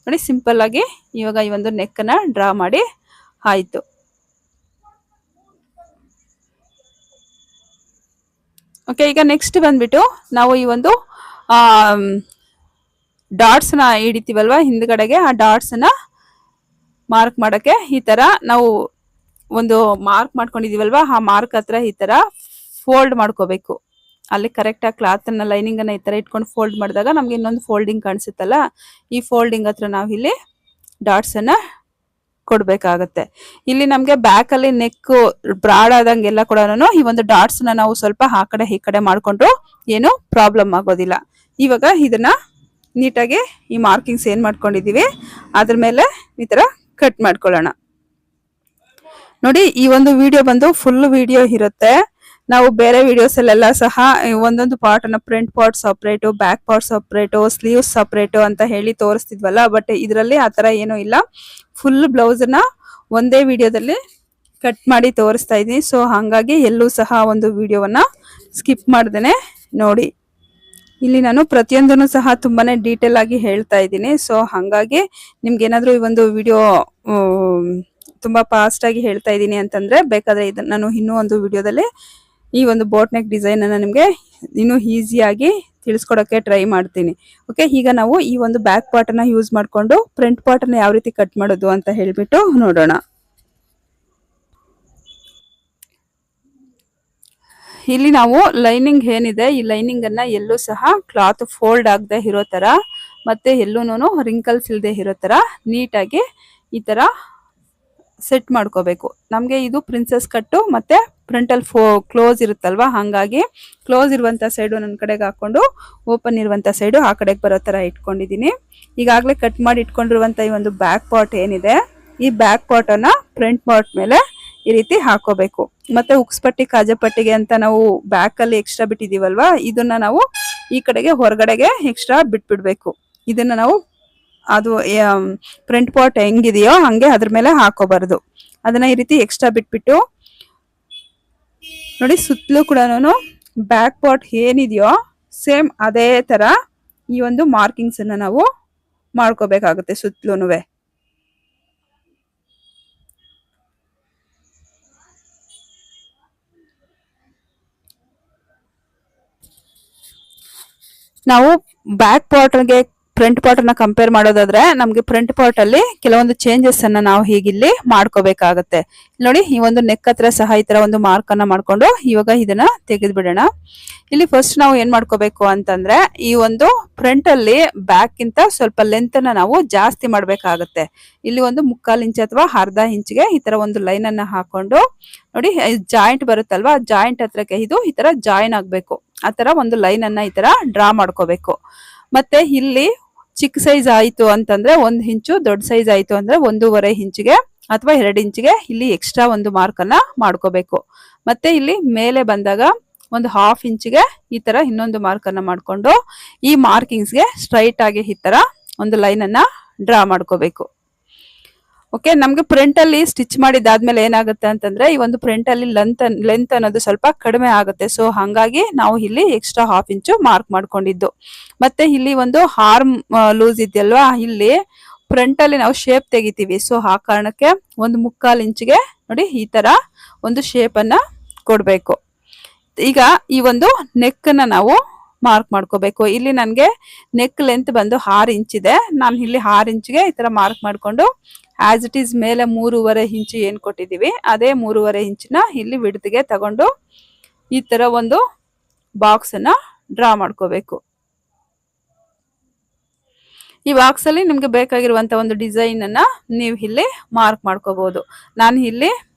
ನೋಡಿ ಸಿಂಪಲ್ ಆಗಿ ಇವಾಗ ಈ ಒಂದು ನೆಕ್ ಅನ್ನ ಡ್ರಾ ಮಾಡಿ ಆಯ್ತು. ಓಕೆ, ಈಗ ನೆಕ್ಸ್ಟ್ ಬಂದ್ಬಿಟ್ಟು ನಾವು ಈ ಒಂದು ಡಾಟ್ಸ್ ನ ಹಿಡಿತೀವಲ್ವಾ ಹಿಂದ್ಗಡೆಗೆ, ಆ ಡಾಟ್ಸ್ ನ ಮಾರ್ಕ್ ಮಾಡಕ್ಕೆ ಈ ತರ ನಾವು ಒಂದು ಮಾರ್ಕ್ ಮಾಡ್ಕೊಂಡಿದೀವಲ್ವಾ, ಆ ಮಾರ್ಕ್ ಹತ್ರ ಈ ತರ ಫೋಲ್ಡ್ ಮಾಡ್ಕೋಬೇಕು. ಅಲ್ಲಿ ಕರೆಕ್ಟ್ ಆಗಿ ಕ್ಲಾತ್ ಅನ್ನ ಲೈನಿಂಗ್ ಅನ್ನ ಈ ತರ ಇಟ್ಕೊಂಡು ಫೋಲ್ಡ್ ಮಾಡಿದಾಗ ನಮ್ಗೆ ಇನ್ನೊಂದು ಫೋಲ್ಡಿಂಗ್ ಕಾಣಿಸುತ್ತಲ್ಲ, ಈ ಫೋಲ್ಡಿಂಗ್ ಹತ್ರ ನಾವು ಇಲ್ಲಿ ಡಾಟ್ಸ್ ಅನ್ನ ಕೊಡ್ಬೇಕಾಗತ್ತೆ. ಇಲ್ಲಿ ನಮ್ಗೆ ಬ್ಯಾಕ್ ಅಲ್ಲಿ ನೆಕ್ ಬ್ರಾಡ್ ಆದಂಗೆಲ್ಲ ಕೂಡ ಈ ಒಂದು ಡಾಟ್ಸ್ ನ ನಾವು ಸ್ವಲ್ಪ ಆ ಕಡೆ ಈ ಕಡೆ ಮಾಡ್ಕೊಂಡ್ರು ಏನು ಪ್ರಾಬ್ಲಮ್ ಆಗೋದಿಲ್ಲ. ಇವಾಗ ಇದನ್ನ ನೀಟಾಗಿ ಈ ಮಾರ್ಕಿಂಗ್ಸ್ ಏನ್ ಮಾಡ್ಕೊಂಡಿದೀವಿ ಅದ್ರ ಮೇಲೆ ಈ ತರ ಕಟ್ ಮಾಡ್ಕೊಳ್ಳೋಣ. ನೋಡಿ, ಈ ಒಂದು ವಿಡಿಯೋ ಬಂದು ಫುಲ್ ವಿಡಿಯೋ ಇರುತ್ತೆ. ನಾವು ಬೇರೆ ವಿಡಿಯೋಸ್ ಅಲ್ಲೆಲ್ಲ ಸಹ ಒಂದೊಂದು ಪಾರ್ಟ್ ಅನ್ನ front part separate, back part separate, sleeves separate ಅಂತ ಹೇಳಿ ತೋರಿಸ್ತಿದ್ವಲ್ಲ. ಬಟ್ ಇದರಲ್ಲಿ ಆತರ ಏನೂ ಇಲ್ಲ. ಫುಲ್ ಬ್ಲೌಸ್ ನ ಒಂದೇ ವಿಡಿಯೋದಲ್ಲಿ ಕಟ್ ಮಾಡಿ ತೋರಿಸ್ತಾ ಇದೀನಿ. ಸೊ ಹಾಗಾಗಿ ಎಲ್ಲೂ ಸಹ ಒಂದು ವಿಡಿಯೋವನ್ನ ಸ್ಕಿಪ್ ಮಾಡ್ದೇನೆ ನೋಡಿ. ಇಲ್ಲಿ ನಾನು ಪ್ರತಿಯೊಂದನ್ನು ಸಹ ತುಂಬಾನೇ ಡೀಟೇಲ್ ಆಗಿ ಹೇಳ್ತಾ ಇದ್ದೀನಿ. ಸೊ ಹಾಗಾಗಿ ನಿಮ್ಗೆ ಏನಾದ್ರೂ ಈ ಒಂದು ವಿಡಿಯೋ ತುಂಬಾ ಫಾಸ್ಟ್ ಆಗಿ ಹೇಳ್ತಾ ಇದ್ದೀನಿ ಅಂತಂದ್ರೆ ಬೇಕಾದ್ರೆ ಇದನ್ನ ನಾನು ಇನ್ನೂ ಒಂದು ವಿಡಿಯೋದಲ್ಲಿ ಈ ಒಂದು ಬೋಟ್ ನೆಕ್ ಡಿಸೈನ್ ಅನ್ನ ನಿಮ್ಗೆ ಇನ್ನೂ ಈಸಿಯಾಗಿ ತಿಳಿಸ್ಕೊಡಕ್ಕೆ ಟ್ರೈ ಮಾಡ್ತೀನಿ. ಓಕೆ, ಈಗ ನಾವು ಈ ಒಂದು ಬ್ಯಾಕ್ ಪಾರ್ಟ್ ಅನ್ನ ಯೂಸ್ ಮಾಡ್ಕೊಂಡು ಫ್ರಂಟ್ ಪಾರ್ಟ್ ಅನ್ನ ಯಾವ ರೀತಿ ಕಟ್ ಮಾಡೋದು ಅಂತ ಹೇಳ್ಬಿಟ್ಟು ನೋಡೋಣ. ಇಲ್ಲಿ ನಾವು ಲೈನಿಂಗ್ ಏನಿದೆ ಈ ಲೈನಿಂಗ್ ಅನ್ನ ಎಲ್ಲೂ ಸಹ ಕ್ಲಾತ್ ಫೋಲ್ಡ್ ಆಗದೆ ಇರೋ ತರ ಮತ್ತೆ ಎಲ್ಲೂನು ರಿಂಕಲ್ಸ್ ಇಲ್ಲದೆ ಇರೋ ತರ ನೀಟಾಗಿ ಈ ತರ ಸೆಟ್ ಮಾಡ್ಕೋಬೇಕು. ನಮ್ಗೆ ಇದು ಪ್ರಿನ್ಸೆಸ್ ಕಟ್ಟು ಮತ್ತೆ ಫ್ರಂಟಲ್ ಕ್ಲೋಸ್ ಇರುತ್ತಲ್ವಾ, ಹಾಗಾಗಿ ಕ್ಲೋಸ್ ಇರುವಂತ ಸೈಡು ನನ್ನ ಕಡೆಗೆ ಹಾಕೊಂಡು ಓಪನ್ ಇರುವಂತ ಸೈಡು ಆ ಕಡೆಗೆ ಬರೋ ತರ ಇಟ್ಕೊಂಡಿದೀನಿ. ಈಗಾಗಲೇ ಕಟ್ ಮಾಡಿ ಇಟ್ಕೊಂಡಿರುವಂತ ಈ ಒಂದು ಬ್ಯಾಕ್ ಪಾರ್ಟ್ ಏನಿದೆ ಈ ಬ್ಯಾಕ್ ಪಾರ್ಟ್ ಅನ್ನ ಫ್ರಂಟ್ ಪಾರ್ಟ್ ಮೇಲೆ ಈ ರೀತಿ ಹಾಕೋಬೇಕು. ಮತ್ತೆ ಉಕ್ಸ್ಪಟ್ಟಿ ಕಾಜಪಟ್ಟಿಗೆ ಅಂತ ನಾವು ಬ್ಯಾಕ್ ಅಲ್ಲಿ ಎಕ್ಸ್ಟ್ರಾ ಬಿಟ್ಟಿದೀವಲ್ವಾ, ಇದನ್ನ ನಾವು ಈ ಕಡೆಗೆ ಹೊರಗಡೆಗೆ ಎಕ್ಸ್ಟ್ರಾ ಬಿಟ್ಬಿಡ್ಬೇಕು. ಇದನ್ನ ನಾವು ಅದು ಫ್ರಂಟ್ ಪಾರ್ಟ್ ಹೆಂಗಿದೆಯೋ ಹಂಗೆ ಅದ್ರ ಮೇಲೆ ಹಾಕೋಬಾರ್ದು. ಅದನ್ನ ಈ ರೀತಿ ಎಕ್ಸ್ಟ್ರಾ ಬಿಟ್ಬಿಟ್ಟು ನೋಡಿ, ಸುತ್ತಲೂ ಕೂಡ ಬ್ಯಾಕ್ ಪಾರ್ಟ್ ಏನಿದೆಯೋ ಸೇಮ್ ಅದೇ ತರ ಈ ಒಂದು ಮಾರ್ಕಿಂಗ್ಸ್ ಅನ್ನ ನಾವು ಮಾಡ್ಕೋಬೇಕಾಗುತ್ತೆ ಸುತ್ತಲೂನುವೆ. ನಾವು ಬ್ಯಾಕ್ ಪಾರ್ಟ್ಗೆ ಫ್ರಂಟ್ ಪಾರ್ಟ್ ಅನ್ನ ಕಂಪೇರ್ ಮಾಡೋದಾದ್ರೆ ನಮ್ಗೆ ಫ್ರಂಟ್ ಪಾರ್ಟ್ ಅಲ್ಲಿ ಕೆಲವೊಂದು ಚೇಂಜಸ್ ಅನ್ನ ನಾವು ಹೀಗಿಲ್ಲಿ ಮಾಡ್ಕೋಬೇಕಾಗತ್ತೆ. ನೋಡಿ, ಈ ಒಂದು ನೆಕ್ ಹತ್ರ ಸಹ ಈ ತರ ಒಂದು ಮಾರ್ಕ್ ಅನ್ನ ಮಾಡ್ಕೊಂಡು ಇವಾಗ ಇದನ್ನ ತೆಗೆದು ಬಿಡೋಣ. ಇಲ್ಲಿ ಫಸ್ಟ್ ನಾವು ಏನ್ ಮಾಡ್ಕೋಬೇಕು ಅಂತಂದ್ರೆ ಈ ಒಂದು ಫ್ರಂಟ್ ಅಲ್ಲಿ ಬ್ಯಾಕ್ ಗಿಂತ ಸ್ವಲ್ಪ ಲೆಂತ್ ಅನ್ನ ನಾವು ಜಾಸ್ತಿ ಮಾಡ್ಬೇಕಾಗತ್ತೆ. ಇಲ್ಲಿ ಒಂದು 1/4 ಇಂಚ್ ಅಥವಾ ಅರ್ಧ ಇಂಚ್ಗೆ ಈ ತರ ಒಂದು ಲೈನ್ ಅನ್ನ ಹಾಕೊಂಡು ನೋಡಿ, ಜಾಯಿಂಟ್ ಬರುತ್ತಲ್ವಾ, ಜಾಯಿಂಟ್ ಹತ್ರಕ್ಕೆ ಇದು ಈ ತರ ಜಾಯಿನ್ ಆಗ್ಬೇಕು. ಆ ತರ ಒಂದು ಲೈನ್ ಅನ್ನ ಈ ತರ ಡ್ರಾ ಮಾಡ್ಕೋಬೇಕು. ಮತ್ತೆ ಇಲ್ಲಿ ಚಿಕ್ಕ ಸೈಜ್ ಆಯ್ತು ಅಂತಂದ್ರೆ 1 ಇಂಚು, ದೊಡ್ಡ ಸೈಜ್ ಆಯ್ತು ಅಂದ್ರೆ 1.5 ಇಂಚಿಗೆ ಅಥವಾ 2 ಇಂಚಿಗೆ ಇಲ್ಲಿ ಎಕ್ಸ್ಟ್ರಾ ಒಂದು ಮಾರ್ಕ್ ಅನ್ನ ಮಾಡ್ಕೋಬೇಕು. ಮತ್ತೆ ಇಲ್ಲಿ ಮೇಲೆ ಬಂದಾಗ ಒಂದು 1/2 ಇಂಚಿಗೆ ಈ ತರ ಇನ್ನೊಂದು ಮಾರ್ಕ್ ಅನ್ನ ಮಾಡ್ಕೊಂಡು ಈ ಮಾರ್ಕಿಂಗ್ಸ್ ಗೆ ಸ್ಟ್ರೈಟ್ ಆಗಿ ಈ ತರ ಒಂದು ಲೈನ್ ಅನ್ನ ಡ್ರಾ ಮಾಡ್ಕೋಬೇಕು. ಓಕೆ, ನಮ್ಗೆ ಫ್ರಂಟ್ ಅಲ್ಲಿ ಸ್ಟಿಚ್ ಮಾಡಿದಾದ್ಮೇಲೆ ಏನಾಗುತ್ತೆ ಅಂತಂದ್ರೆ ಈ ಒಂದು ಫ್ರಂಟ್ ಅಲ್ಲಿ ಲೆಂತ್ ಅನ್ನೋದು ಸ್ವಲ್ಪ ಕಡಿಮೆ ಆಗುತ್ತೆ. ಸೊ ಹಾಗಾಗಿ ನಾವು ಇಲ್ಲಿ ಎಕ್ಸ್ಟ್ರಾ 1/2 ಇಂಚು ಮಾರ್ಕ್ ಮಾಡ್ಕೊಂಡಿದ್ದು. ಮತ್ತೆ ಇಲ್ಲಿ ಒಂದು ಆರ್ಮ್ ಲೂಸ್ ಇದೆಯಲ್ವಾ, ಇಲ್ಲಿ ಫ್ರಂಟ್ ಅಲ್ಲಿ ನಾವು ಶೇಪ್ ತೆಗಿತೀವಿ. ಸೊ ಆ ಕಾರಣಕ್ಕೆ ಒಂದು 1/4 ಇಂಚಿಗೆ ನೋಡಿ ಈ ತರ ಒಂದು ಶೇಪ್ ಅನ್ನ ಕೊಡ್ಬೇಕು. ಈಗ ಈ ಒಂದು ನೆಕ್ ಅನ್ನ ನಾವು ಮಾರ್ಕ್ ಮಾಡ್ಕೋಬೇಕು. ಇಲ್ಲಿ ನನ್ಗೆ ನೆಕ್ ಲೆಂತ್ ಬಂದು 6 ಇಂಚ್ ಇದೆ. ನಾನು ಇಲ್ಲಿ 6 ಇಂಚ್ಗೆ ಈ ತರ ಮಾರ್ಕ್ ಮಾಡ್ಕೊಂಡು ಆಸ್ ಇಟ್ ಈಸ್ ಮೇಲೆ 3.5 ಇಂಚು ಏನ್ ಕೊಟ್ಟಿದೀವಿ ಅದೇ 3.5 ಇಂಚಿನ ಇಲ್ಲಿ ವಿಡ್ತ್ಗೆ ತಗೊಂಡು ಈ ತರ ಒಂದು ಬಾಕ್ಸ್ ಅನ್ನ ಡ್ರಾ ಮಾಡ್ಕೋಬೇಕು. ಈ ಬಾಕ್ಸ್ ಅಲ್ಲಿ ನಿಮ್ಗೆ ಬೇಕಾಗಿರುವಂತ ಒಂದು ಡಿಸೈನ್ ಅನ್ನ ನೀವು ಇಲ್ಲಿ ಮಾರ್ಕ್ ಮಾಡ್ಕೋಬಹುದು. ನಾನು ಇಲ್ಲಿ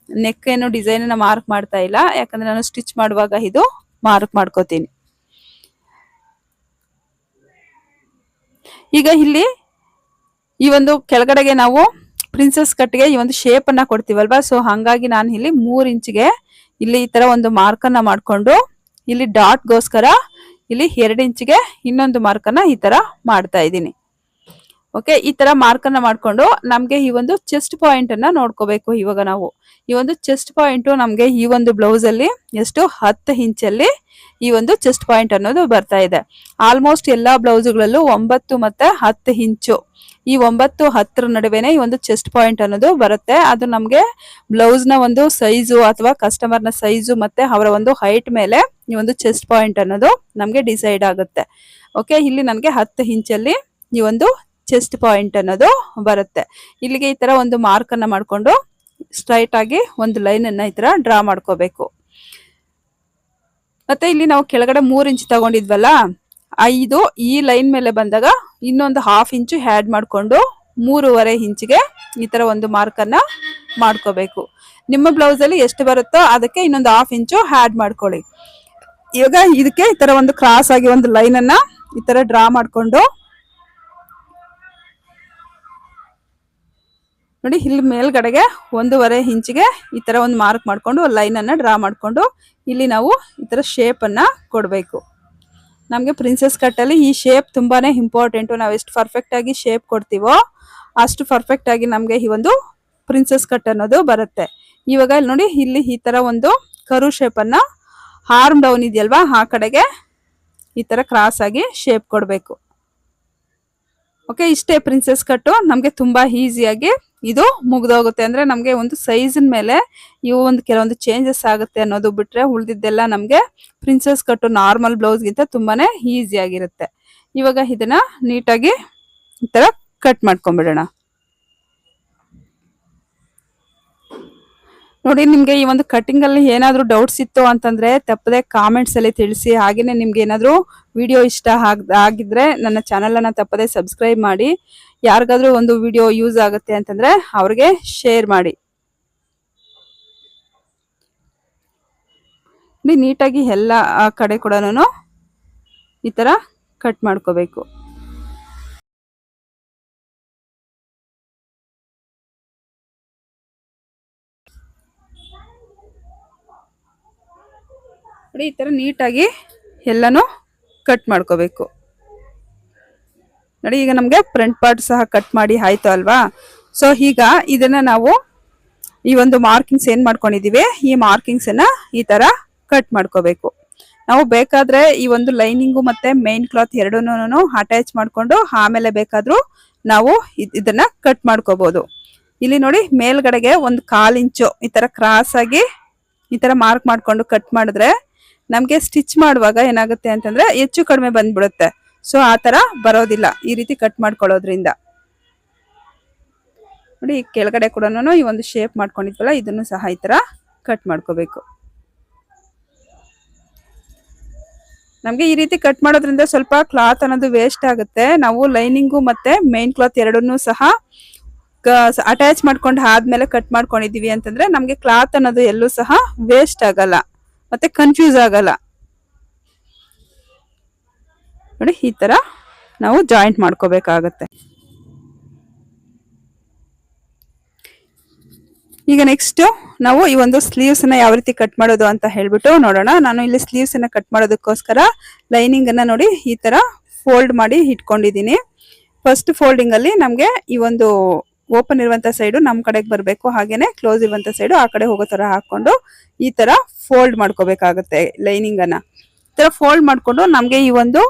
ನೆಕ್ ಏನು ಡಿಸೈನ್ ಅನ್ನ ಮಾರ್ಕ್ ಮಾಡ್ತಾ ಇಲ್ಲ, ಯಾಕಂದ್ರೆ ನಾನು ಸ್ಟಿಚ್ ಮಾಡುವಾಗ ಇದು ಮಾರ್ಕ್ ಮಾಡ್ಕೋತೀನಿ. ಈಗ ಇಲ್ಲಿ ಈ ಒಂದು ಕೆಳಗಡೆಗೆ ನಾವು ಪ್ರಿನ್ಸೆಸ್ ಕಟ್ಗೆ ಈ ಒಂದು ಶೇಪ್ ಅನ್ನ ಕೊಡ್ತೀವಲ್ವಾ, ಸೊ ಹಾಗಾಗಿ ನಾನು ಇಲ್ಲಿ 3 ಇಂಚಿಗೆ ಇಲ್ಲಿ ಈ ತರ ಒಂದು ಮಾರ್ಕ್ ಅನ್ನ ಮಾಡ್ಕೊಂಡು ಇಲ್ಲಿ ಡಾಟ್ ಗೋಸ್ಕರ ಇಲ್ಲಿ 2 ಇಂಚಿಗೆ ಇನ್ನೊಂದು ಮಾರ್ಕ್ ಅನ್ನ ಈ ತರ ಮಾಡ್ತಾ ಇದ್ದೀನಿ. ಓಕೆ, ಈ ತರ ಮಾರ್ಕ್ ಅನ್ನ ಮಾಡ್ಕೊಂಡು ನಮ್ಗೆ ಈ ಒಂದು ಚೆಸ್ಟ್ ಪಾಯಿಂಟ್ ಅನ್ನ ನೋಡ್ಕೋಬೇಕು. ಇವಾಗ ನಾವು ಈ ಒಂದು ಚೆಸ್ಟ್ ಪಾಯಿಂಟ್ ನಮ್ಗೆ ಈ ಒಂದು ಬ್ಲೌಸ್ ಅಲ್ಲಿ ಎಷ್ಟು 10 ಇಂಚಲ್ಲಿ ಈ ಒಂದು ಚೆಸ್ಟ್ ಪಾಯಿಂಟ್ ಅನ್ನೋದು ಬರ್ತಾ ಇದೆ. ಆಲ್ಮೋಸ್ಟ್ ಎಲ್ಲಾ ಬ್ಲೌಸ್ಗಳಲ್ಲೂ 9 ಮತ್ತೆ 10 ಇಂಚು, ಈ 9, 10 ನಡುವೆನೆ ಈ ಒಂದು ಚೆಸ್ಟ್ ಪಾಯಿಂಟ್ ಅನ್ನೋದು ಬರುತ್ತೆ. ಅದು ನಮ್ಗೆ ಬ್ಲೌಸ್ ನ ಒಂದು ಸೈಜು ಅಥವಾ ಕಸ್ಟಮರ್ ನ ಸೈಜು ಮತ್ತೆ ಅವರ ಒಂದು ಹೈಟ್ ಮೇಲೆ ಈ ಒಂದು ಚೆಸ್ಟ್ ಪಾಯಿಂಟ್ ಅನ್ನೋದು ನಮ್ಗೆ ಡಿಸೈಡ್ ಆಗುತ್ತೆ. ಓಕೆ, ಇಲ್ಲಿ ನನಗೆ 10 ಇಂಚಲ್ಲಿ ಈ ಒಂದು ಚೆಸ್ಟ್ ಪಾಯಿಂಟ್ ಅನ್ನೋದು ಬರುತ್ತೆ. ಇಲ್ಲಿಗೆ ಈ ತರ ಒಂದು ಮಾರ್ಕ್ ಅನ್ನ ಮಾಡ್ಕೊಂಡು ಸ್ಟ್ರೈಟ್ ಆಗಿ ಒಂದು ಲೈನ್ ಅನ್ನ ಈ ತರ ಡ್ರಾ ಮಾಡ್ಕೋಬೇಕು. ಮತ್ತೆ ಇಲ್ಲಿ ನಾವು ಕೆಳಗಡೆ 3 ಇಂಚ್ ತಗೊಂಡಿದ್ವಲ್ಲ, 5 ಈ ಲೈನ್ ಮೇಲೆ ಬಂದಾಗ ಇನ್ನೊಂದು 1/2 ಇಂಚು ಆಡ್ ಮಾಡ್ಕೊಂಡು 3.5 ಇಂಚಿಗೆ ಈ ತರ ಒಂದು ಮಾರ್ಕ್ ಅನ್ನ ಮಾಡ್ಕೋಬೇಕು. ನಿಮ್ಮ ಬ್ಲೌಸ್ ಅಲ್ಲಿ ಎಷ್ಟು ಬರುತ್ತೋ ಅದಕ್ಕೆ ಇನ್ನೊಂದು 1/2 ಇಂಚು ಆಡ್ ಮಾಡ್ಕೊಳ್ಳಿ. ಇವಾಗ ಇದಕ್ಕೆ ಈ ತರ ಒಂದು ಕ್ರಾಸ್ ಆಗಿ ಒಂದು ಲೈನ್ ಅನ್ನ ಈ ತರ ಡ್ರಾ ಮಾಡ್ಕೊಂಡು ನೋಡಿ, ಇಲ್ಲಿ ಮೇಲ್ಗಡೆಗೆ 1.5 ಇಂಚಿಗೆ ಈ ತರ ಒಂದು ಮಾರ್ಕ್ ಮಾಡ್ಕೊಂಡು ಲೈನ್ ಅನ್ನ ಡ್ರಾ ಮಾಡ್ಕೊಂಡು ಇಲ್ಲಿ ನಾವು ಈ ತರ ಶೇಪ್ ಅನ್ನ ಕೊಡಬೇಕು. ನಮಗೆ ಪ್ರಿನ್ಸೆಸ್ ಕಟ್ ಅಲ್ಲಿ ಈ ಶೇಪ್ ತುಂಬಾನೇ ಇಂಪಾರ್ಟೆಂಟ್. ನಾವು ಎಷ್ಟು ಪರ್ಫೆಕ್ಟ್ ಆಗಿ ಶೇಪ್ ಕೊಡ್ತೀವೋ ಅಷ್ಟು ಪರ್ಫೆಕ್ಟ್ ಆಗಿ ನಮಗೆ ಈ ಒಂದು ಪ್ರಿನ್ಸೆಸ್ ಕಟ್ ಅನ್ನೋದು ಬರುತ್ತೆ. ಇವಾಗ ಇಲ್ಲಿ ನೋಡಿ, ಇಲ್ಲಿ ಈ ತರ ಒಂದು ಕರು ಶೇಪ್ ಅನ್ನ ಆರ್ಮ್ ಡೌನ್ ಇದೆಯಲ್ವಾ ಆ ಕಡೆಗೆ ಈ ತರ ಕ್ರಾಸ್ ಆಗಿ ಶೇಪ್ ಕೊಡಬೇಕು. ಓಕೆ, ಇಷ್ಟೇ ಪ್ರಿನ್ಸೆಸ್ ಕಟ್ಟು. ನಮಗೆ ತುಂಬಾ ಈಸಿಯಾಗಿ ಇದು ಮುಗ್ದೋಗುತ್ತೆ. ಅಂದ್ರೆ ನಮಗೆ ಒಂದು ಸೈಜ್ ಮೇಲೆ ಇವು ಒಂದು ಕೆಲವೊಂದು ಚೇಂಜಸ್ ಆಗುತ್ತೆ ಅನ್ನೋದು ಬಿಟ್ರೆ ಉಳಿದಿದ್ದೆಲ್ಲ ನಮಗೆ ಪ್ರಿನ್ಸೆಸ್ ಕಟ್ಟು ನಾರ್ಮಲ್ ಬ್ಲೌಸ್ ಗಿಂತ ತುಂಬಾನೇ ಈಸಿ ಆಗಿರುತ್ತೆ. ಇವಾಗ ಇದನ್ನ ನೀಟಾಗಿ ಈ ತರ ಕಟ್ ಮಾಡ್ಕೊಂಡ್ಬಿಡೋಣ. ನೋಡಿ, ನಿಮ್ಗೆ ಈ ಒಂದು ಕಟಿಂಗ್ ಅಲ್ಲಿ ಏನಾದ್ರೂ ಡೌಟ್ಸ್ ಇತ್ತು ಅಂತಂದ್ರೆ ತಪ್ಪದೆ ಕಾಮೆಂಟ್ಸ್ ಅಲ್ಲಿ ತಿಳಿಸಿ. ಹಾಗೇನೆ ನಿಮ್ಗೆ ಏನಾದ್ರೂ ವಿಡಿಯೋ ಇಷ್ಟ ಆಗಿದ್ರೆ ನನ್ನ ಚಾನೆಲ್ ಅನ್ನ ತಪ್ಪದೆ ಸಬ್ಸ್ಕ್ರೈಬ್ ಮಾಡಿ. ಯಾರಿಗಾದ್ರೂ ಒಂದು ವಿಡಿಯೋ ಯೂಸ್ ಆಗುತ್ತೆ ಅಂತಂದ್ರೆ ಅವ್ರಿಗೆ ಶೇರ್ ಮಾಡಿ. ನೀಟಾಗಿ ಎಲ್ಲ ಕಡೆ ಕೂಡ ಈ ತರ ಕಟ್ ಮಾಡ್ಕೋಬೇಕು. ಈ ತರ ನೀಟಾಗಿ ಎಲ್ಲಾನು ಕಟ್ ಮಾಡ್ಕೋಬೇಕು. ನೋಡಿ, ಈಗ ನಮ್ಗೆ ಫ್ರಂಟ್ ಪಾರ್ಟ್ ಸಹ ಕಟ್ ಮಾಡಿ ಆಯ್ತು ಅಲ್ವಾ. ಸೊ ಈಗ ಇದನ್ನ ನಾವು ಈ ಒಂದು ಮಾರ್ಕಿಂಗ್ಸ್ ಏನ್ ಮಾಡ್ಕೊಂಡಿದೀವಿ ಈ ಮಾರ್ಕಿಂಗ್ಸ್ ಅನ್ನ ಈ ತರ ಕಟ್ ಮಾಡ್ಕೋಬೇಕು. ನಾವು ಬೇಕಾದ್ರೆ ಈ ಒಂದು ಲೈನಿಂಗು ಮತ್ತೆ ಮೇನ್ ಕ್ಲಾತ್ ಎರಡನ್ನೂ ಅಟ್ಯಾಚ್ ಮಾಡ್ಕೊಂಡು ಆಮೇಲೆ ಬೇಕಾದ್ರೂ ನಾವು ಇದನ್ನ ಕಟ್ ಮಾಡ್ಕೋಬಹುದು. ಇಲ್ಲಿ ನೋಡಿ, ಮೇಲ್ಗಡೆಗೆ ಒಂದು 1/4 ಇಂಚು ಈ ತರ ಕ್ರಾಸ್ ಆಗಿ ಈ ತರ ಮಾರ್ಕ್ ಮಾಡ್ಕೊಂಡು ಕಟ್ ಮಾಡಿದ್ರೆ ನಮ್ಗೆ ಸ್ಟಿಚ್ ಮಾಡುವಾಗ ಏನಾಗುತ್ತೆ ಅಂತಂದ್ರೆ ಹೆಚ್ಚು ಕಡಿಮೆ ಬಂದ್ಬಿಡುತ್ತೆ. ಸೊ ಆ ತರ ಬರೋದಿಲ್ಲ ಈ ರೀತಿ ಕಟ್ ಮಾಡ್ಕೊಳ್ಳೋದ್ರಿಂದ. ನೋಡಿ, ಈ ಕೆಳಗಡೆ ಕೂಡ ಈ ಒಂದು ಶೇಪ್ ಮಾಡ್ಕೊಂಡಿದ್ವಲ್ಲ ಇದನ್ನು ಸಹ ಈ ತರ ಕಟ್ ಮಾಡ್ಕೋಬೇಕು. ನಮ್ಗೆ ಈ ರೀತಿ ಕಟ್ ಮಾಡೋದ್ರಿಂದ ಸ್ವಲ್ಪ ಕ್ಲಾತ್ ಅನ್ನೋದು ವೇಸ್ಟ್ ಆಗುತ್ತೆ. ನಾವು ಲೈನಿಂಗು ಮತ್ತೆ ಮೇನ್ ಕ್ಲಾತ್ ಎರಡನ್ನೂ ಸಹ ಅಟ್ಯಾಚ್ ಮಾಡ್ಕೊಂಡು ಆದ್ಮೇಲೆ ಕಟ್ ಮಾಡ್ಕೊಂಡಿದೀವಿ ಅಂತಂದ್ರೆ ನಮ್ಗೆ ಕ್ಲಾತ್ ಅನ್ನೋದು ಎಲ್ಲೂ ಸಹ ವೇಸ್ಟ್ ಆಗಲ್ಲ ಮತ್ತೆ ಕನ್ಫ್ಯೂಸ್ ಆಗಲ್ಲ. ನೋಡಿ, ಈ ತರ ನಾವು ಜಾಯಿಂಟ್ ಮಾಡ್ಕೋಬೇಕಾಗತ್ತೆ. ಈಗ ನೆಕ್ಸ್ಟ್ ನಾವು ಈ ಒಂದು ಸ್ಲೀವ್ಸ್ ಅನ್ನ ಯಾವ ರೀತಿ ಕಟ್ ಮಾಡೋದು ಅಂತ ಹೇಳ್ಬಿಟ್ಟು ನೋಡೋಣ. ನಾನು ಇಲ್ಲಿ ಸ್ಲೀವ್ಸ್ ಅನ್ನ ಕಟ್ ಮಾಡೋದಕ್ಕೋಸ್ಕರ ಲೈನಿಂಗ್ ಅನ್ನ ನೋಡಿ ಈ ತರ ಫೋಲ್ಡ್ ಮಾಡಿ ಇಟ್ಕೊಂಡಿದೀನಿ. ಫಸ್ಟ್ ಫೋಲ್ಡಿಂಗ್ ಅಲ್ಲಿ ನಮ್ಗೆ ಈ ಒಂದು ಓಪನ್ ಇರುವಂತ ಸೈಡು ನಮ್ ಕಡೆಗೆ ಬರಬೇಕು, ಹಾಗೇನೆ ಕ್ಲೋಸ್ ಇರುವಂತ ಸೈಡು ಆ ಕಡೆ ಹೋಗೋ ತರ ಹಾಕೊಂಡು ಈ ತರ ಫೋಲ್ಡ್ ಮಾಡ್ಕೋಬೇಕಾಗುತ್ತೆ ಲೈನಿಂಗ್ ಅನ್ನ. ಈ ತರ ಫೋಲ್ಡ್ ಮಾಡ್ಕೊಂಡು ನಮ್ಗೆ ಈ ಒಂದು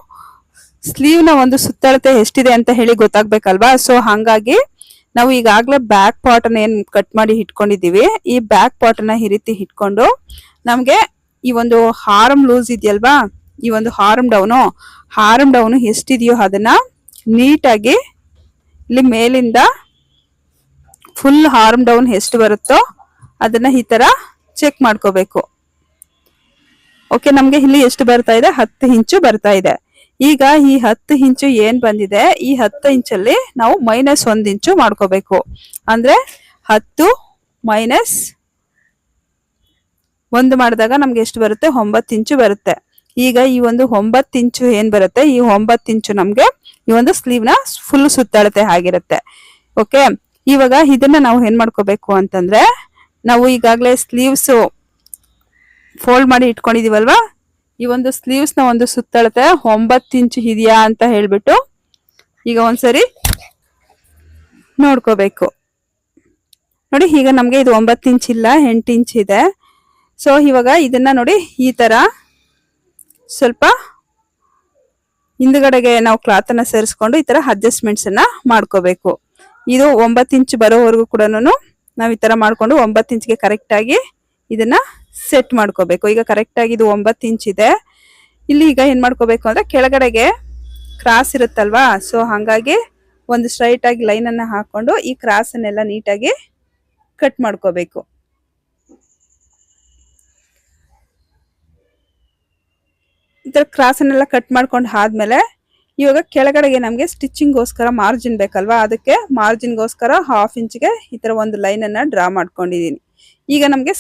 ಸ್ಲೀವ್ ನ ಒಂದು ಸುತ್ತಳತೆ ಎಷ್ಟಿದೆ ಅಂತ ಹೇಳಿ ಗೊತ್ತಾಗ್ಬೇಕಲ್ವಾ. ಸೊ ಹಂಗಾಗಿ ನಾವು ಈಗಾಗ್ಲೇ ಬ್ಯಾಕ್ ಪಾರ್ಟ್ ಅನ್ನ ಏನ್ ಕಟ್ ಮಾಡಿ ಇಟ್ಕೊಂಡಿದೀವಿ ಈ ಬ್ಯಾಕ್ ಪಾರ್ಟ್ ಅನ್ನ ಈ ರೀತಿ ಇಟ್ಕೊಂಡು ನಮ್ಗೆ ಈ ಒಂದು ಹಾರಂ ಲೂಸ್ ಇದೆಯಲ್ವಾ, ಈ ಒಂದು ಹಾರಂ ಡೌನು ಎಷ್ಟಿದೆಯೋ ಅದನ್ನ ನೀಟಾಗಿ ಇಲ್ಲಿ ಮೇಲಿಂದ ಫುಲ್ ಹಾರಂ ಡೌನ್ ಎಷ್ಟು ಬರುತ್ತೋ ಅದನ್ನ ಈ ತರ ಚೆಕ್ ಮಾಡ್ಕೋಬೇಕು. ಓಕೆ, ನಮ್ಗೆ ಇಲ್ಲಿ ಎಷ್ಟು ಬರ್ತಾ ಇದೆ 10 ಇಂಚು ಬರ್ತಾ ಇದೆ. ಈಗ ಈ 10 ಇಂಚು ಏನ್ ಬಂದಿದೆ ಈ 10 ಇಂಚಲ್ಲಿ ನಾವು -1 ಇಂಚು ಮಾಡ್ಕೋಬೇಕು. ಅಂದ್ರೆ 10 - 1 ಮಾಡಿದಾಗ ನಮ್ಗೆ ಎಷ್ಟು ಬರುತ್ತೆ 9 ಇಂಚು ಬರುತ್ತೆ. ಈಗ ಈ ಒಂದು 9 ಇಂಚು ಏನ್ ಬರುತ್ತೆ ಈ 9 ಇಂಚು ನಮ್ಗೆ ಈ ಒಂದು ಸ್ಲೀವ್ ನ ಫುಲ್ ಸುತ್ತಳತೆ ಆಗಿರುತ್ತೆ. ಓಕೆ, ಇವಾಗ ಇದನ್ನ ನಾವು ಏನ್ ಮಾಡ್ಕೋಬೇಕು ಅಂತಂದ್ರೆ ನಾವು ಈಗಾಗ್ಲೇ ಸ್ಲೀವ್ಸ್ ಫೋಲ್ಡ್ ಮಾಡಿ ಇಟ್ಕೊಂಡಿದೀವಲ್ವಾ, ಈ ಒಂದು ಸ್ಲೀವ್ಸ್ ನ ಒಂದು ಸುತ್ತಳತೆ 9 ಇಂಚು ಇದೆಯಾ ಅಂತ ಹೇಳ್ಬಿಟ್ಟು ಈಗ ಒಂದ್ಸರಿ ನೋಡ್ಕೋಬೇಕು. ನೋಡಿ, ಈಗ ನಮ್ಗೆ ಇದು 9 ಇಂಚ್ ಇಲ್ಲ 8 ಇಂಚ್ ಇದೆ. ಸೊ ಇವಾಗ ಇದನ್ನ ನೋಡಿ ಈ ತರ ಸ್ವಲ್ಪ ಹಿಂದ್ಗಡೆಗೆ ನಾವು ಕ್ಲಾತ್ ಅನ್ನ ಸೇರಿಸ್ಕೊಂಡು ಈ ತರ ಅಡ್ಜಸ್ಟ್ಮೆಂಟ್ಸ್ ಅನ್ನ ಮಾಡ್ಕೋಬೇಕು. ಇದು 9 ಇಂಚ್ ಬರೋವರೆಗೂ ಕೂಡ ನಾವು ಈ ತರ ಮಾಡ್ಕೊಂಡು 9 ಇಂಚ್ಗೆ ಕರೆಕ್ಟ್ ಆಗಿ ಇದನ್ನ ಸೆಟ್ ಮಾಡ್ಕೋಬೇಕು. ಈಗ ಕರೆಕ್ಟ್ ಆಗಿ ಇದು 9 ಇಂಚ್ ಇದೆ. ಇಲ್ಲಿ ಈಗ ಏನ್ ಮಾಡ್ಕೋಬೇಕು ಅಂದ್ರೆ ಕೆಳಗಡೆಗೆ ಕ್ರಾಸ್ ಇರುತ್ತಲ್ವಾ, ಸೊ ಹಂಗಾಗಿ ಒಂದು ಸ್ಟ್ರೈಟ್ ಆಗಿ ಲೈನ್ ಅನ್ನ ಹಾಕೊಂಡು ಈ ಕ್ರಾಸ್ ಅನ್ನೆಲ್ಲ ನೀಟಾಗಿ ಕಟ್ ಮಾಡ್ಕೋಬೇಕು. ಈ ತರ ಕ್ರಾಸ್ ಅನ್ನೆಲ್ಲ ಕಟ್ ಮಾಡ್ಕೊಂಡು ಆದ್ಮೇಲೆ ಇವಾಗ ಕೆಳಗಡೆಗೆ ನಮಗೆ ಸ್ಟಿಚಿಂಗ್ಗೋಸ್ಕರ ಮಾರ್ಜಿನ್ ಬೇಕಲ್ವಾ, ಅದಕ್ಕೆ ಮಾರ್ಜಿನ್ಗೋಸ್ಕರ 1/2 ಇಂಚ್ಗೆ ಈ ತರ ಒಂದು ಲೈನ್ ಅನ್ನ ಡ್ರಾ ಮಾಡ್ಕೊಂಡಿದೀನಿ. ಈಗ ನಮಗೆ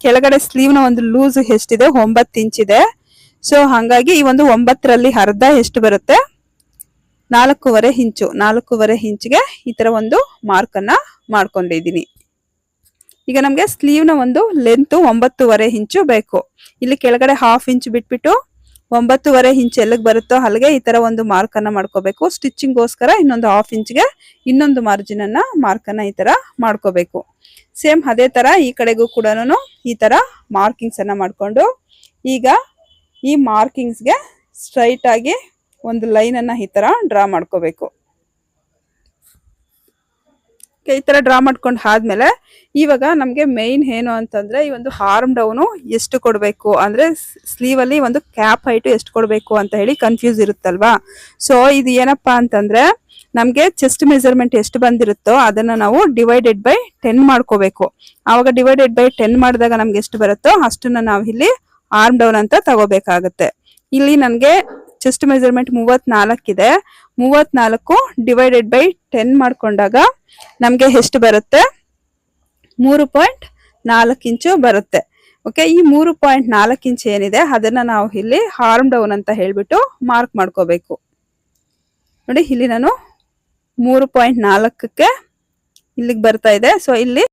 ಕೆಳಗಡೆ ಸ್ಲೀವ್ನ ಒಂದು ಲೂಸ್ ಎಷ್ಟಿದೆ, 9 ಇಂಚ್ ಇದೆ. ಸೊ ಹಾಗಾಗಿ ಈ ಒಂದು 9ರಲ್ಲಿ ಅರ್ಧ ಎಷ್ಟು ಬರುತ್ತೆ, 4.5 ಇಂಚು. 4.5 ಇಂಚ್ಗೆ ಈ ತರ ಒಂದು ಮಾರ್ಕ್ ಅನ್ನ ಮಾಡ್ಕೊಂಡಿದೀನಿ. ಈಗ ನಮ್ಗೆ ಸ್ಲೀವ್ನ ಒಂದು ಲೆಂತ್ 9.5 ಇಂಚು ಬೇಕು. ಇಲ್ಲಿ ಕೆಳಗಡೆ 1/2 ಇಂಚ್ ಬಿಟ್ಬಿಟ್ಟು 9.5 ಇಂಚ್ ಎಲ್ಲಿಗೆ ಬರುತ್ತೋ ಅಲ್ಲಿಗೆ ಈ ತರ ಒಂದು ಮಾರ್ಕ್ ಅನ್ನ ಮಾಡ್ಕೋಬೇಕು. ಸ್ಟಿಚಿಂಗ್ಗೋಸ್ಕರ ಇನ್ನೊಂದು 1/2 ಇಂಚ್ಗೆ ಇನ್ನೊಂದು ಮಾರ್ಜಿನ್ ಅನ್ನ ಮಾರ್ಕ್ ಅನ್ನ ಈ ತರ ಮಾಡ್ಕೋಬೇಕು. ಸೇಮ್ ಅದೇ ತರ ಈ ಕಡೆಗೂ ಕೂಡ ಈ ತರ ಮಾರ್ಕಿಂಗ್ಸ್ ಅನ್ನ ಮಾಡ್ಕೊಂಡು ಈಗ ಈ ಮಾರ್ಕಿಂಗ್ಸ್ಗೆ ಸ್ಟ್ರೈಟ್ ಆಗಿ ಒಂದು ಲೈನ್ ಅನ್ನ ಈ ತರ ಡ್ರಾ ಮಾಡ್ಕೋಬೇಕು. ಈ ತರ ಡ್ರಾ ಮಾಡ್ಕೊಂಡು ಆದ್ಮೇಲೆ ಇವಾಗ ನಮ್ಗೆ ಮೇನ್ ಏನು ಅಂತಂದ್ರೆ ಈ ಒಂದು ಆರ್ಮ್ ಡೌನು ಎಷ್ಟು ಕೊಡ್ಬೇಕು, ಅಂದ್ರೆ ಸ್ಲೀವ್ ಅಲ್ಲಿ ಒಂದು ಕ್ಯಾಪ್ ಹೈಟ್ ಎಷ್ಟು ಕೊಡ್ಬೇಕು ಅಂತ ಹೇಳಿ ಕನ್ಫ್ಯೂಸ್ ಇರುತ್ತಲ್ವಾ. ಸೊ ಇದು ಏನಪ್ಪಾ ಅಂತಂದ್ರೆ ನಮ್ಗೆ ಚೆಸ್ಟ್ ಮೆಜರ್ಮೆಂಟ್ ಎಷ್ಟು ಬಂದಿರುತ್ತೋ ಅದನ್ನ ನಾವು ಡಿವೈಡೆಡ್ ಬೈ 10 ಮಾಡ್ಕೋಬೇಕು. ಆವಾಗ ಡಿವೈಡೆಡ್ ಬೈ 10 ಮಾಡಿದಾಗ ನಮ್ಗೆ ಎಷ್ಟು ಬರುತ್ತೋ ಅಷ್ಟನ್ನ ನಾವು ಇಲ್ಲಿ ಆರ್ಮ್ ಡೌನ್ ಅಂತ ತಗೋಬೇಕಾಗುತ್ತೆ. ಇಲ್ಲಿ ನನ್ಗೆ ಚೆಸ್ಟ್ ಮೆಜರ್ಮೆಂಟ್ 34 ಇದೆ. 34 ಡಿವೈಡೆಡ್ ಬೈ 10 ಮಾಡ್ಕೊಂಡಾಗ ನಮ್ಗೆ ಎಷ್ಟು ಬರುತ್ತೆ, 3.4 ಇಂಚು ಬರುತ್ತೆ. ಓಕೆ, ಈ 3.4 ಇಂಚ್ ಏನಿದೆ ಅದನ್ನ ನಾವು ಇಲ್ಲಿ ಆರ್ಮ್ ಡೌನ್ ಅಂತ ಹೇಳ್ಬಿಟ್ಟು ಮಾರ್ಕ್ ಮಾಡ್ಕೋಬೇಕು. ನೋಡಿ ಇಲ್ಲಿ ನಾನು 3.4ಕ್ಕೆ ಇಲ್ಲಿಗೆ ಬರ್ತಾ ಇದೆ. ಸೊ ಇಲ್ಲಿ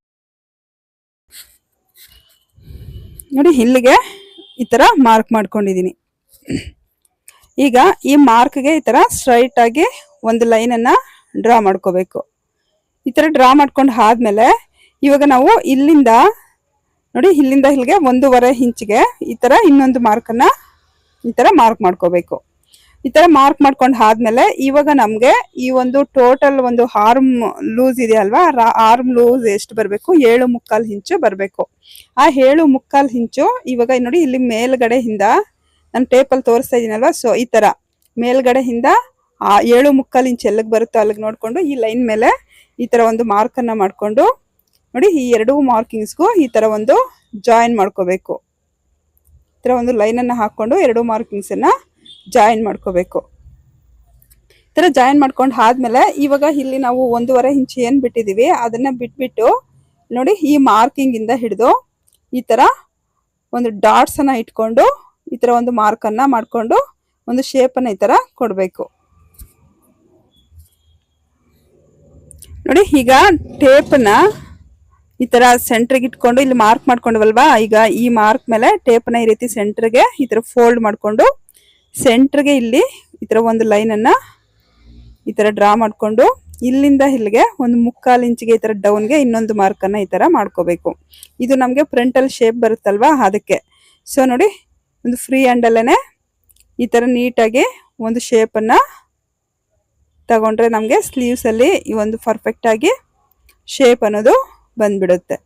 ನೋಡಿ ಇಲ್ಲಿಗೆ ಈ ತರ ಮಾರ್ಕ್ ಮಾಡ್ಕೊಂಡಿದೀನಿ. ಈಗ ಈ ಮಾರ್ಕ್ಗೆ ಈ ತರ ಸ್ಟ್ರೈಟ್ ಆಗಿ ಒಂದು ಲೈನ್ ಅನ್ನ ಡ್ರಾ ಮಾಡ್ಕೋಬೇಕು. ಈ ತರ ಡ್ರಾ ಮಾಡ್ಕೊಂಡು ಆದ್ಮೇಲೆ ಇವಾಗ ನಾವು ಇಲ್ಲಿಂದ ನೋಡಿ ಇಲ್ಲಿಂದ ಇಲ್ಲಿಗೆ 1.5 ಇಂಚ್ಗೆ ಈ ತರ ಇನ್ನೊಂದು ಮಾರ್ಕ್ ಅನ್ನ ಈ ತರ ಮಾರ್ಕ್ ಮಾಡ್ಕೋಬೇಕು. ಈ ತರ ಮಾರ್ಕ್ ಮಾಡ್ಕೊಂಡು ಆದ್ಮೇಲೆ ಇವಾಗ ನಮ್ಗೆ ಈ ಒಂದು ಟೋಟಲ್ ಒಂದು ಆರ್ಮ್ ಲೂಸ್ ಇದೆ ಅಲ್ವಾ, ಆರ್ಮ್ ಲೂಸ್ ಎಷ್ಟು ಬರ್ಬೇಕು, 7.25 ಇಂಚು ಬರ್ಬೇಕು. ಆ 7.25 ಇಂಚು ಇವಾಗ ನೋಡಿ ಇಲ್ಲಿ ಮೇಲ್ಗಡೆಯಿಂದ ನಾನು ಟೇಪಲ್ಲಿ ತೋರಿಸ್ತಾ ಇದೀನಲ್ವಾ, ಸೊ ಈ ತರ ಮೇಲ್ಗಡೆಯಿಂದ 7.25 ಇಂಚ್ ಎಲ್ಲಿಗೆ ಬರುತ್ತೋ ಅಲ್ಲಿಗೆ ನೋಡ್ಕೊಂಡು ಈ ಲೈನ್ ಮೇಲೆ ಈ ತರ ಒಂದು ಮಾರ್ಕ್ ಅನ್ನ ಮಾಡ್ಕೊಂಡು ನೋಡಿ ಈ ಎರಡು ಮಾರ್ಕಿಂಗ್ಸ್ಗೂ ಈ ತರ ಒಂದು ಜಾಯಿನ್ ಮಾಡ್ಕೋಬೇಕು. ಈ ತರ ಒಂದು ಲೈನ್ ಅನ್ನ ಹಾಕೊಂಡು ಎರಡು ಮಾರ್ಕಿಂಗ್ಸ್ ಅನ್ನ ಜಾಯಿನ್ ಮಾಡ್ಕೋಬೇಕು. ಈ ತರ ಜಾಯಿನ್ ಮಾಡ್ಕೊಂಡು ಆದ್ಮೇಲೆ ಇವಾಗ ಇಲ್ಲಿ ನಾವು 1.5 ಇಂಚ್ ಏನ್ ಬಿಟ್ಟಿದೀವಿ ಅದನ್ನ ಬಿಟ್ಬಿಟ್ಟು ನೋಡಿ ಈ ಮಾರ್ಕಿಂಗ್ ಇಂದ ಹಿಡಿದು ಈ ತರ ಒಂದು ಡಾಟ್ಸ್ ಅನ್ನ ಇಟ್ಕೊಂಡು ಈ ತರ ಒಂದು ಮಾರ್ಕ್ ಅನ್ನ ಮಾಡ್ಕೊಂಡು ಒಂದು ಶೇಪ್ ಅನ್ನ ಈ ತರ ಕೊಡ್ಬೇಕು. ನೋಡಿ ಈಗ ಟೇಪ್ನ ಈ ತರ ಸೆಂಟ್ರಿಗೆ ಇಟ್ಕೊಂಡು ಇಲ್ಲಿ ಮಾರ್ಕ್ ಮಾಡ್ಕೊಂಡ್ವಲ್ವಾ, ಈಗ ಈ ಮಾರ್ಕ್ ಮೇಲೆ ಟೇಪ್ನ ಈ ರೀತಿ ಸೆಂಟ್ರಿಗೆ ಈ ತರ ಫೋಲ್ಡ್ ಮಾಡ್ಕೊಂಡು ಸೆಂಟ್ರಿಗೆ ಇಲ್ಲಿ ಈ ತರ ಒಂದು ಲೈನ್ ಅನ್ನ ಈ ತರ ಡ್ರಾ ಮಾಡ್ಕೊಂಡು ಇಲ್ಲಿಂದ ಇಲ್ಲಿಗೆ ಒಂದು 3/4 ಇಂಚಿಗೆ ಈ ತರ ಡೌನ್ಗೆ ಇನ್ನೊಂದು ಮಾರ್ಕ್ ಅನ್ನ ಈ ತರ ಮಾಡ್ಕೋಬೇಕು. ಇದು ನಮ್ಗೆ ಫ್ರಂಟ್ ಅಲ್ಲಿ ಶೇಪ್ ಬರುತ್ತಲ್ವಾ ಅದಕ್ಕೆ. ಸೊ ನೋಡಿ ಒಂದು ಫ್ರೀ ಹ್ಯಾಂಡ್ ಅಲ್ಲೇನೆ ಈ ತರ ನೀಟಾಗಿ ಒಂದು ಶೇಪ್ ಅನ್ನ ತಗೊಂಡ್ರೆ ನಮ್ಗೆ ಸ್ಲೀವ್ಸ್ ಅಲ್ಲಿ ಈ ಒಂದು ಪರ್ಫೆಕ್ಟ್ ಆಗಿ ಶೇಪ್ ಅನ್ನೋದು ಬಂದ್ಬಿಡುತ್ತೆ.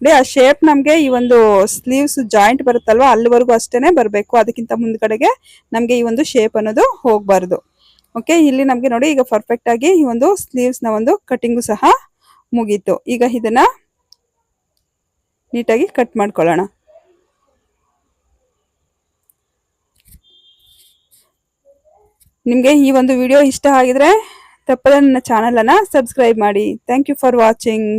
ಆ ಶೇಪ್ ನಮ್ಗೆ ಈ ಒಂದು ಸ್ಲೀವ್ಸ್ ಜಾಯಿಂಟ್ ಬರುತ್ತಲ್ವಾ ಅಲ್ಲಿವರೆಗೂ ಅಷ್ಟೇನೆ ಬರಬೇಕು, ಅದಕ್ಕಿಂತ ಮುಂದ್ಗಡೆಗೆ ನಮ್ಗೆ ಈ ಒಂದು ಶೇಪ್ ಅನ್ನೋದು ಹೋಗ್ಬಾರ್ದು. ಓಕೆ, ಇಲ್ಲಿ ನಮ್ಗೆ ನೋಡಿ ಈಗ ಪರ್ಫೆಕ್ಟ್ ಆಗಿ ಈ ಒಂದು ಸ್ಲೀವ್ಸ್ ನ ಒಂದು ಕಟಿಂಗು ಸಹ ಮುಗೀತು. ಈಗ ಇದನ್ನ ನೀಟಾಗಿ ಕಟ್ ಮಾಡ್ಕೊಳ್ಳೋಣ. ನಿಮಗೆ ಈ ಒಂದು ವಿಡಿಯೋ ಇಷ್ಟ ಆಗಿದ್ರೆ ತಪ್ಪದೆ ನನ್ನ ಚಾನಲ್ ಅನ್ನ ಸಬ್ಸ್ಕ್ರೈಬ್ ಮಾಡಿ. Thank you for watching.